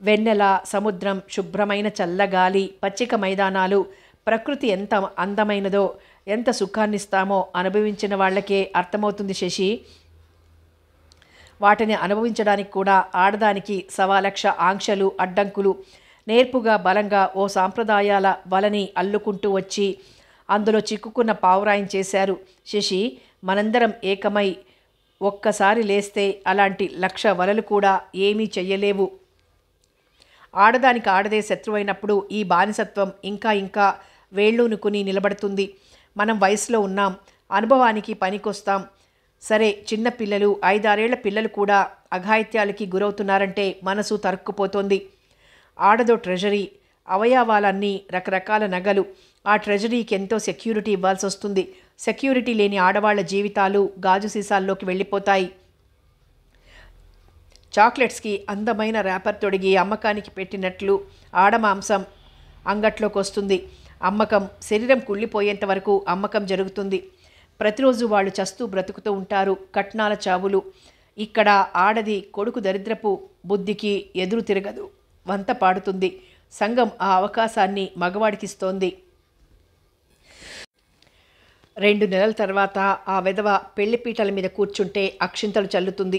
వెన్నెల, సముద్రం, శుభ్రమైన చల్లగాలి, పచ్చిక మైదానాలు, ప్రకృతి ఎంత అందమైనదో, ఎంత సుఖాన్నిస్తామో అనుభవించిన వాళ్ళకే అర్థమవుతుంది శశి. వాటిని అనుభవించడానికి కూడా ఆడదానికి 1,00,000 ఆంక్షలు, అడ్డంకులు. నేర్పుగా, బలంగా ఓ సాంప్రదాయాల వలని అల్లుకుంటూ వచ్చి అందులో చిక్కుకున్న పావురాయం చేశారు శశి. మనందరం ఏకమై ఒక్కసారి లేస్తే అలాంటి 1,00,000 వలలు కూడా ఏమీ చెయ్యలేవు. ఆడదానికి ఆడదే శత్రువైనప్పుడు ఈ బానిసత్వం ఇంకా ఇంకా వేళ్ళూనుకుని నిలబడుతుంది. మనం వయసులో ఉన్నాం, అనుభవానికి పనికొస్తాం. సరే, చిన్నపిల్లలు, 5-6 ఏళ్ల పిల్లలు కూడా అఘాయిత్యాలకి గురవుతున్నారంటే మనసు తరుక్కుపోతోంది. ఆడదో ట్రెజరీ, అవయవాలన్నీ రకరకాల నగలు. ఆ ట్రెజరీకి ఎంతో సెక్యూరిటీ ఇవ్వాల్సి వస్తుంది. సెక్యూరిటీ లేని ఆడవాళ్ల జీవితాలు గాజు సీసాల్లోకి వెళ్ళిపోతాయి. చాక్లెట్స్కి అందమైన ర్యాపర్ తొడిగి అమ్మకానికి పెట్టినట్లు ఆడమాంసం అంగట్లోకి వస్తుంది. అమ్మకం, శరీరం కుళ్ళిపోయేంత వరకు అమ్మకం జరుగుతుంది. ప్రతిరోజు వాళ్ళు చస్తూ బ్రతుకుతూ ఉంటారు. కట్నాల చావులు. ఇక్కడ ఆడది కొడుకు దరిద్రపు బుద్ధికి ఎదురు తిరగదు, వంత పాడుతుంది. సంఘం ఆ అవకాశాన్ని మగవాడికిస్తోంది. 2 నెలల తర్వాత ఆ వెధవ పెళ్లిపీటల మీద కూర్చుంటే అక్షింతలు చల్లుతుంది.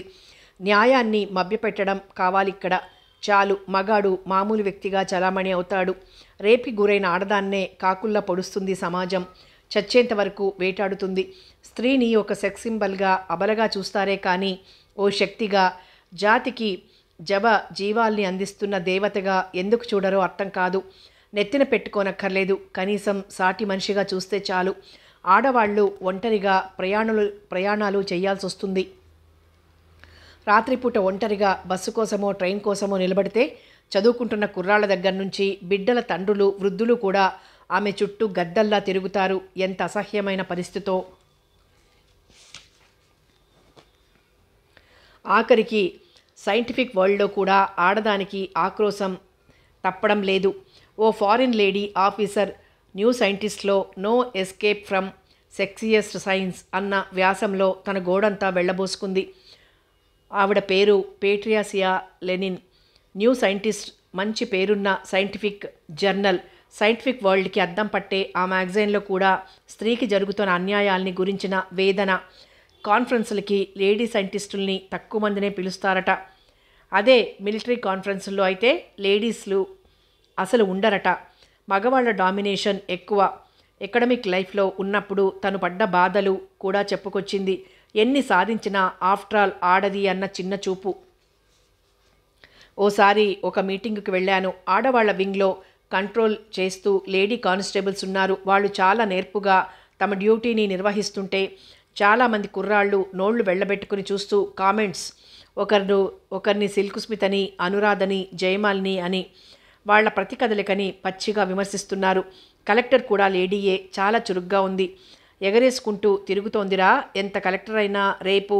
న్యాయాన్ని మభ్యపెట్టడం కావాలిక్కడ. చాలు, మగాడు మామూలు వ్యక్తిగా చలామణి అవుతాడు. రేపుకి గురైన ఆడదాన్నే కాకుల్లా పొడుస్తుంది సమాజం. చచ్చేంత వరకు వేటాడుతుంది. స్త్రీని ఒక సెక్స్ సింబల్గా, అబలగా చూస్తారే కానీ ఓ శక్తిగా, జాతికి జీవాల్ని అందిస్తున్న దేవతగా ఎందుకు చూడరో అర్థం కాదు. నెత్తిన పెట్టుకోనక్కర్లేదు, కనీసం సాటి మనిషిగా చూస్తే చాలు. ఆడవాళ్లు ఒంటరిగా ప్రయాణాలు చేయాల్సి వస్తుంది. రాత్రిపూట ఒంటరిగా బస్సు కోసమో ట్రైన్ కోసమో నిలబడితే చదువుకుంటున్న కుర్రాళ్ల దగ్గర నుంచి బిడ్డల తండ్రులు, వృద్ధులు కూడా ఆమె చుట్టూ గద్దల్లా తిరుగుతారు. ఎంత అసహ్యమైన పరిస్థితో. ఆఖరికి సైంటిఫిక్ వరల్డ్లో కూడా ఆడదానికి ఆక్రోశం తప్పడం లేదు. ఓ ఫారిన్ లేడీ ఆఫీసర్ న్యూ సైంటిస్ట్లో no escape from sexist science అన్న వ్యాసంలో తన గోడంతా వెళ్ళబోసుకుంది. ఆవిడ పేరు పేట్రియాసియా లెనిన్. న్యూ సైంటిస్ట్ మంచి పేరున్న సైంటిఫిక్ జర్నల్. సైంటిఫిక్ వరల్డ్కి అద్దం పట్టే ఆ మ్యాగజైన్లో కూడా స్త్రీకి జరుగుతున్న అన్యాయాల్ని గురించిన వేదన. కాన్ఫరెన్సులకి లేడీ సైంటిస్టుల్ని తక్కువ మందినే పిలుస్తారట. అదే మిలిటరీ కాన్ఫరెన్సుల్లో అయితే లేడీస్లు అసలు ఉండరట. మగవాళ్ళ డామినేషన్ ఎక్కువ. ఎకడమిక్ లైఫ్లో ఉన్నప్పుడు తను పడ్డ బాధలు కూడా చెప్పుకొచ్చింది. ఎన్ని సాధించినా ఆఫ్టర్ ఆల్ ఆడది అన్న చిన్న చూపు. ఓసారి ఒక మీటింగుకి వెళ్ళాను. ఆడవాళ్ల వింగ్లో కంట్రోల్ చేస్తూ లేడీ కానిస్టేబుల్స్ ఉన్నారు. వాళ్ళు చాలా నేర్పుగా తమ డ్యూటీని నిర్వహిస్తుంటే చాలామంది కుర్రాళ్ళు నోళ్లు వెళ్ళబెట్టుకుని చూస్తూ కామెంట్స్. ఒకరిని సిల్కు స్మిత్ అని, అనురాధని, జయమాలిని అని, వాళ్ల ప్రతికదలికని పచ్చిగా విమర్శిస్తున్నారు. కలెక్టర్ కూడా లేడీయే, చాలా చురుగ్గా ఉంది. ఎగరేసుకుంటూ తిరుగుతోందిరా. ఎంత కలెక్టర్ అయినా రేపు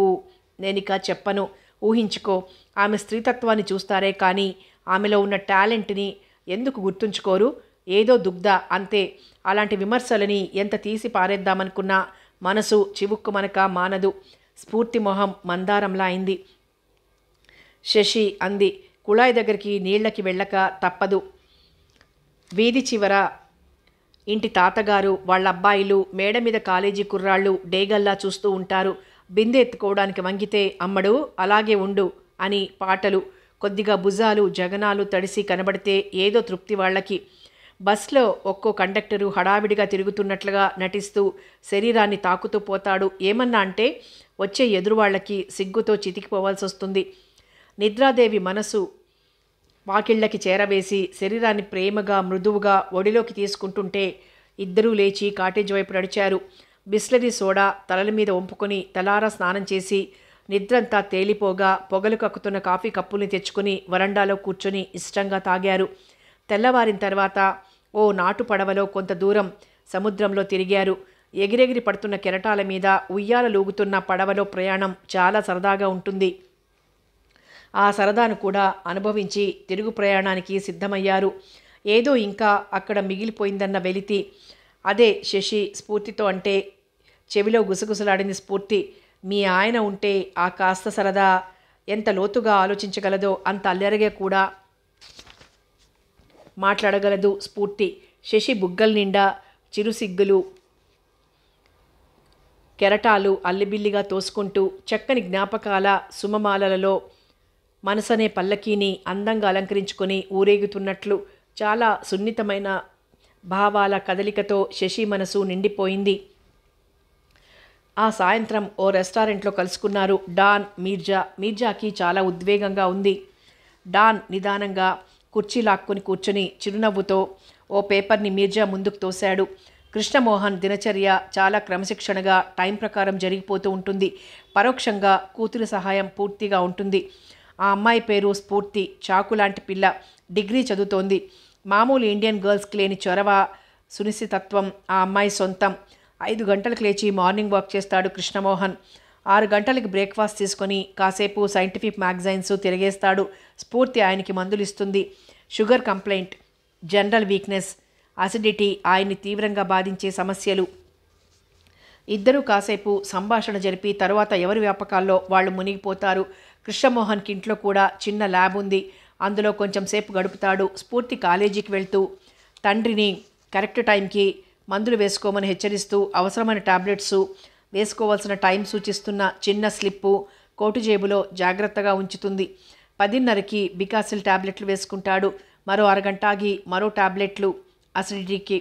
నేనిక చెప్పను, ఊహించుకో. ఆమె స్త్రీతత్వాన్ని చూస్తారే కానీ ఆమెలో ఉన్న టాలెంట్ని ఎందుకు గుర్తుంచుకోరు? ఏదో దుగ్ధ అంతే. అలాంటి విమర్శలని ఎంత తీసి పారేద్దామనుకున్నా మనసు చివుక్కుమనక మానదు. స్ఫూర్తి మొహం మందారంలా అయింది. శశి అంది. కుళాయి దగ్గరికి నీళ్లకి వెళ్ళక తప్పదు. వీధి చివర ఇంటి తాతగారు, వాళ్ళ అబ్బాయిలు, మేడ మీద కాలేజీ కుర్రాళ్ళు డేగల్లా చూస్తూ ఉంటారు. బిందె ఎత్తుకోవడానికి వంగితే అమ్మడు అలాగే ఉండు అని పాటలు. కొద్దిగా భుజాలు, జగనాలు తడిసి కనబడితే ఏదో తృప్తి వాళ్ళకి. బస్లో ఒక్కో కండక్టరు హడావిడిగా తిరుగుతున్నట్లుగా నటిస్తూ శరీరాన్ని తాకుతూ పోతాడు. ఏమన్నా అంటే వచ్చే ఎదురువాళ్లకి సిగ్గుతో చితికిపోవాల్సి వస్తుంది. నిద్రాదేవి మనసు వాకిళ్ళకి చేరవేసి శరీరాన్ని ప్రేమగా మృదువుగా ఒడిలోకి తీసుకుంటుంటే ఇద్దరూ లేచి కాటేజ్ వైపు నడిచారు. బిస్లరీ సోడా తలల మీద వంపుకొని తలారా స్నానం చేసి నిద్రంతా తేలిపోగా పొగలు కక్కుతున్న కాఫీ కప్పుల్ని తెచ్చుకుని వరండాలో కూర్చొని ఇష్టంగా తాగారు. తెల్లవారిన తర్వాత ఓ నాటు పడవలో కొంత దూరం సముద్రంలో తిరిగారు. ఎగిరెగిరి పడుతున్న కెరటాల మీద ఉయ్యాల లూగుతున్న పడవలో ప్రయాణం చాలా సరదాగా ఉంటుంది. ఆ సరదాను కూడా అనుభవించి తిరుగు ప్రయాణానికి సిద్ధమయ్యారు. ఏదో ఇంకా అక్కడ మిగిలిపోయిందన్న వెలితి. అదే శశి స్ఫూర్తితో అంటే చెవిలో గుసగుసలాడింది స్ఫూర్తి. మీ ఆయన ఉంటే ఆ కాస్త సరదా ఎంత లోతుగా ఆలోచించగలదో అంత అల్లరిగా కూడా మాట్లాడగలదు స్ఫూర్తి. శశి బుగ్గల నిండా చిరుసిగ్గులు కెరటాలు అల్లిబిల్లిగా తోసుకుంటూ చక్కని జ్ఞాపకాల సుమమాలలలో మనసనే పల్లకీని అందంగా అలంకరించుకొని ఊరేగుతున్నట్లు చాలా సున్నితమైన భావాల కదలికతో శశి మనసు నిండిపోయింది. ఆ సాయంత్రం ఓ రెస్టారెంట్లో కలుసుకున్నారు డాన్, మీర్జా. మీర్జాకి చాలా ఉద్వేగంగా ఉంది. డాన్ నిదానంగా కుర్చీ లాక్కుని కూర్చొని చిరునవ్వుతో ఓ పేపర్ని మీర్జా ముందుకు తోశాడు. కృష్ణమోహన్ దినచర్య చాలా క్రమశిక్షణగా టైం ప్రకారం జరిగిపోతూ ఉంటుంది. పరోక్షంగా కూతురి సహాయం పూర్తిగా ఉంటుంది. ఆ అమ్మాయి పేరు స్ఫూర్తి. చాకులాంటి పిల్ల. డిగ్రీ చదువుతోంది. మామూలు ఇండియన్ గర్ల్స్కి లేని చొరవ, సునిశ్చితత్వం ఆ అమ్మాయి సొంతం. 5 గంటలకు లేచి మార్నింగ్ వాక్ చేస్తాడు కృష్ణమోహన్. 6 గంటలకి బ్రేక్ఫాస్ట్ తీసుకొని కాసేపు సైంటిఫిక్ మ్యాగజైన్స్ తిరిగేస్తాడు. స్ఫూర్తి ఆయనకి మందులు ఇస్తుంది. Sugar complaint, general weakness, acidity ఆయన్ని తీవ్రంగా బాధించే సమస్యలు. ఇద్దరూ కాసేపు సంభాషణ జరిపి తరువాత ఎవరి వ్యాపకాల్లో వాళ్ళు మునిగిపోతారు. కృష్ణమోహన్కి ఇంట్లో కూడా చిన్న ల్యాబ్ ఉంది. అందులో కొంచెం సేపు గడుపుతాడు. స్ఫూర్తి కాలేజీకి వెళ్తూ తండ్రిని కరెక్ట్ టైంకి మందులు వేసుకోమని హెచ్చరిస్తూ అవసరమైన టాబ్లెట్స్ వేసుకోవాల్సిన టైం సూచిస్తున్న చిన్న స్లిప్పు కోటు జేబులో జాగ్రత్తగా ఉంచుతుంది. 10:30కి బికాసిల్ టాబ్లెట్లు వేసుకుంటాడు. మరో అరగంట ఆగి మరో టాబ్లెట్లు అసిడిటీకి.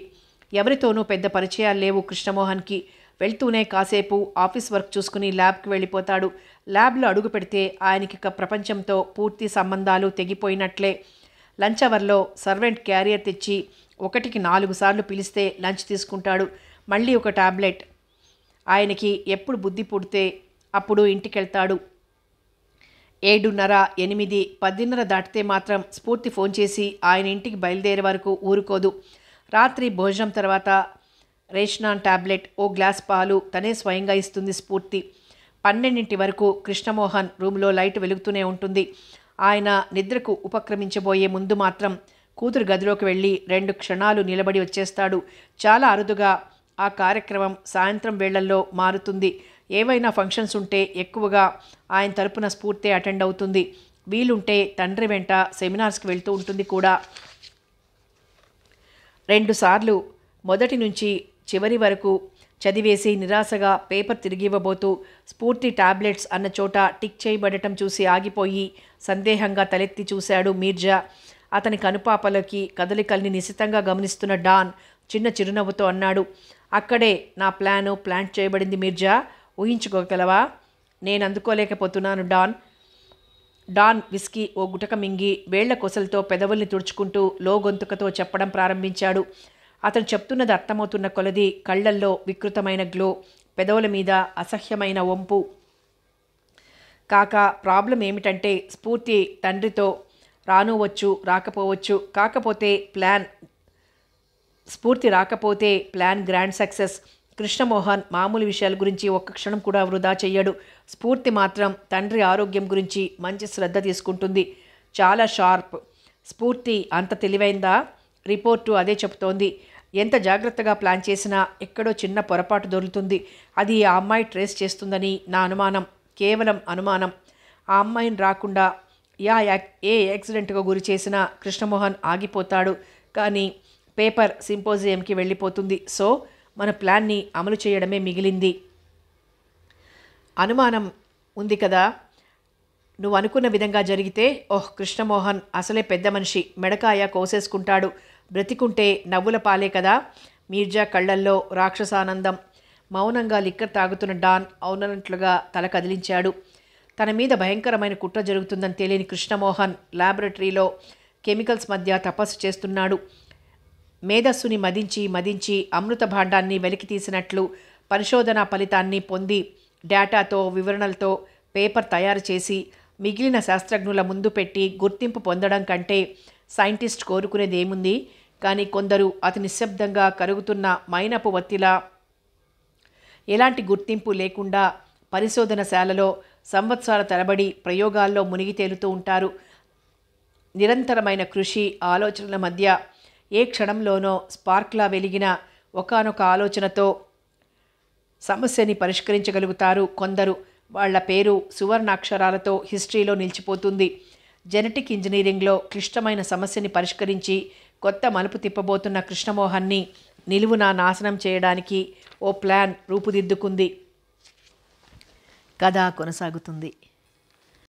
ఎవరితోనూ పెద్ద పరిచయాలు లేవు కృష్ణమోహన్కి. వెళ్తూనే కాసేపు ఆఫీస్ వర్క్ చూసుకుని ల్యాబ్కి వెళ్ళిపోతాడు. ల్యాబ్లో అడుగు పెడితే ఆయనకి ప్రపంచంతో పూర్తి సంబంధాలు తెగిపోయినట్లే. లంచ్ అవర్లో సర్వెంట్ క్యారియర్ తెచ్చి 1కి 4 సార్లు పిలిస్తే లంచ్ తీసుకుంటాడు. మళ్ళీ ఒక టాబ్లెట్. ఆయనకి ఎప్పుడు బుద్ధి పుడితే అప్పుడు ఇంటికెళ్తాడు. 7:30, 8, 10:30 దాటితే మాత్రం స్ఫూర్తి ఫోన్ చేసి ఆయన ఇంటికి బయలుదేరే వరకు ఊరుకోదు. రాత్రి భోజనం తర్వాత రేషనాన్ టాబ్లెట్, ఓ గ్లాస్ పాలు తనే స్వయంగా ఇస్తుంది స్ఫూర్తి. 12 వరకు కృష్ణమోహన్ రూమ్లో లైట్ వెలుగుతూనే ఉంటుంది. ఆయన నిద్రకు ఉపక్రమించబోయే ముందు మాత్రం కూతురు గదిలోకి వెళ్ళి 2 క్షణాలు నిలబడి వచ్చేస్తాడు. చాలా అరుదుగా ఆ కార్యక్రమం సాయంత్రం వేళల్లో మారుతుంది. ఏవైనా ఫంక్షన్స్ ఉంటే ఎక్కువగా ఆయన తరపున స్ఫూర్తి అటెండ్ అవుతుంది. వీలుంటే తండ్రి వెంట సెమినార్స్కి వెళ్తూ ఉంటుంది కూడా. 2 సార్లు మొదటి నుంచి చివరి వరకు చదివేసి నిరాశగా పేపర్ తిరిగివ్వబోతూ స్ఫూర్తి టాబ్లెట్స్ అన్న చోట టిక్ చేయబడటం చూసి ఆగిపోయి సందేహంగా తలెత్తి చూశాడు మీర్జా. అతని కనుపాపలకి కదలికల్ని నిశితంగా గమనిస్తున్న డాన్ చిన్న చిరునవ్వుతో అన్నాడు, అక్కడే నా ప్లాంట్ చేయబడింది మీర్జా. ఊహించుకోగలవా? నేను అందుకోలేకపోతున్నాను డాన్ విస్కీ ఓ గుటక మింగి వేళ్ల కొసలతో పెదవుల్ని తుడుచుకుంటూ లో గొంతుకతో చెప్పడం ప్రారంభించాడు. అతను చెప్తున్నది అర్థమవుతున్న కొలది కళ్లల్లో వికృతమైన గ్లో, పెదవుల మీద అసహ్యమైన వంపు. ప్రాబ్లం ఏమిటంటే స్ఫూర్తి తండ్రితో రానువచ్చు, రాకపోవచ్చు. స్ఫూర్తి రాకపోతే ప్లాన్ గ్రాండ్ సక్సెస్. కృష్ణమోహన్ మామూలు విషయాల గురించి ఒక్క క్షణం కూడా వృధా చెయ్యడు. స్ఫూర్తి మాత్రం తండ్రి ఆరోగ్యం గురించి మంచి శ్రద్ధ తీసుకుంటుంది. చాలా షార్ప్. స్ఫూర్తి అంత తెలివైందా? రిపోర్టు అదే చెబుతోంది. ఎంత జాగ్రత్తగా ప్లాన్ చేసినా ఎక్కడో చిన్న పొరపాటు దొరుకుతుంది. అది ఆ అమ్మాయి ట్రేస్ చేస్తుందని నా అనుమానం. కేవలం అనుమానం. ఆ అమ్మాయిని రాకుండా ఏ యాక్సిడెంట్గా గురి చేసినా కృష్ణమోహన్ ఆగిపోతాడు. కానీ పేపర్ సింపోజియంకి వెళ్ళిపోతుంది. సో మన ప్లాన్ని అమలు చేయడమే మిగిలింది. అనుమానం ఉంది కదా? నువ్వు అనుకున్న విధంగా జరిగితే కృష్ణమోహన్ అసలే పెద్ద మనిషి, మెడకాయ కోసేసుకుంటాడు. బ్రతికుంటే నవ్వుల పాలే కదా. మీర్జా కళ్ళల్లో రాక్షసానందం. మౌనంగా లిక్కర్ తాగుతున్న డాన్ అవునన్నట్లుగా తల కదిలించాడు. తన మీద భయంకరమైన కుట్ర జరుగుతుందని తెలియని కృష్ణమోహన్ ల్యాబొరేటరీలో కెమికల్స్ మధ్య తపస్సు చేస్తున్నాడు. మేధస్సుని మదించి అమృత భాండాన్ని వెలికితీసినట్లు పరిశోధనా ఫలితాన్ని పొంది డేటాతో వివరణలతో పేపర్ తయారు చేసి మిగిలిన శాస్త్రజ్ఞుల ముందు పెట్టి గుర్తింపు పొందడం కంటే సైంటిస్ట్ కోరుకునేది ఏముంది? కానీ కొందరు అతి నిశ్శబ్దంగా కరుగుతున్న మైనపు వత్తిలా ఎలాంటి గుర్తింపు లేకుండా పరిశోధనశాలలో సంవత్సరాల తరబడి ప్రయోగాల్లో మునిగి తేలుతూ ఉంటారు. నిరంతరమైన కృషి ఆలోచనల మధ్య ఏ క్షణంలోనో స్పార్క్లా వెలిగిన ఒకానొక ఆలోచనతో సమస్యని పరిష్కరించగలుగుతారు కొందరు. వాళ్ల పేరు సువర్ణాక్షరాలతో హిస్టరీలో నిలిచిపోతుంది. జెనెటిక్ ఇంజనీరింగ్లో క్లిష్టమైన సమస్యని పరిష్కరించి కొత్త మలుపు తిప్పబోతున్న కృష్ణమోహన్ని నిలువునా నాశనం చేయడానికి ఓ ప్లాన్ రూపుదిద్దుకుంది. కథ కొనసాగుతుంది.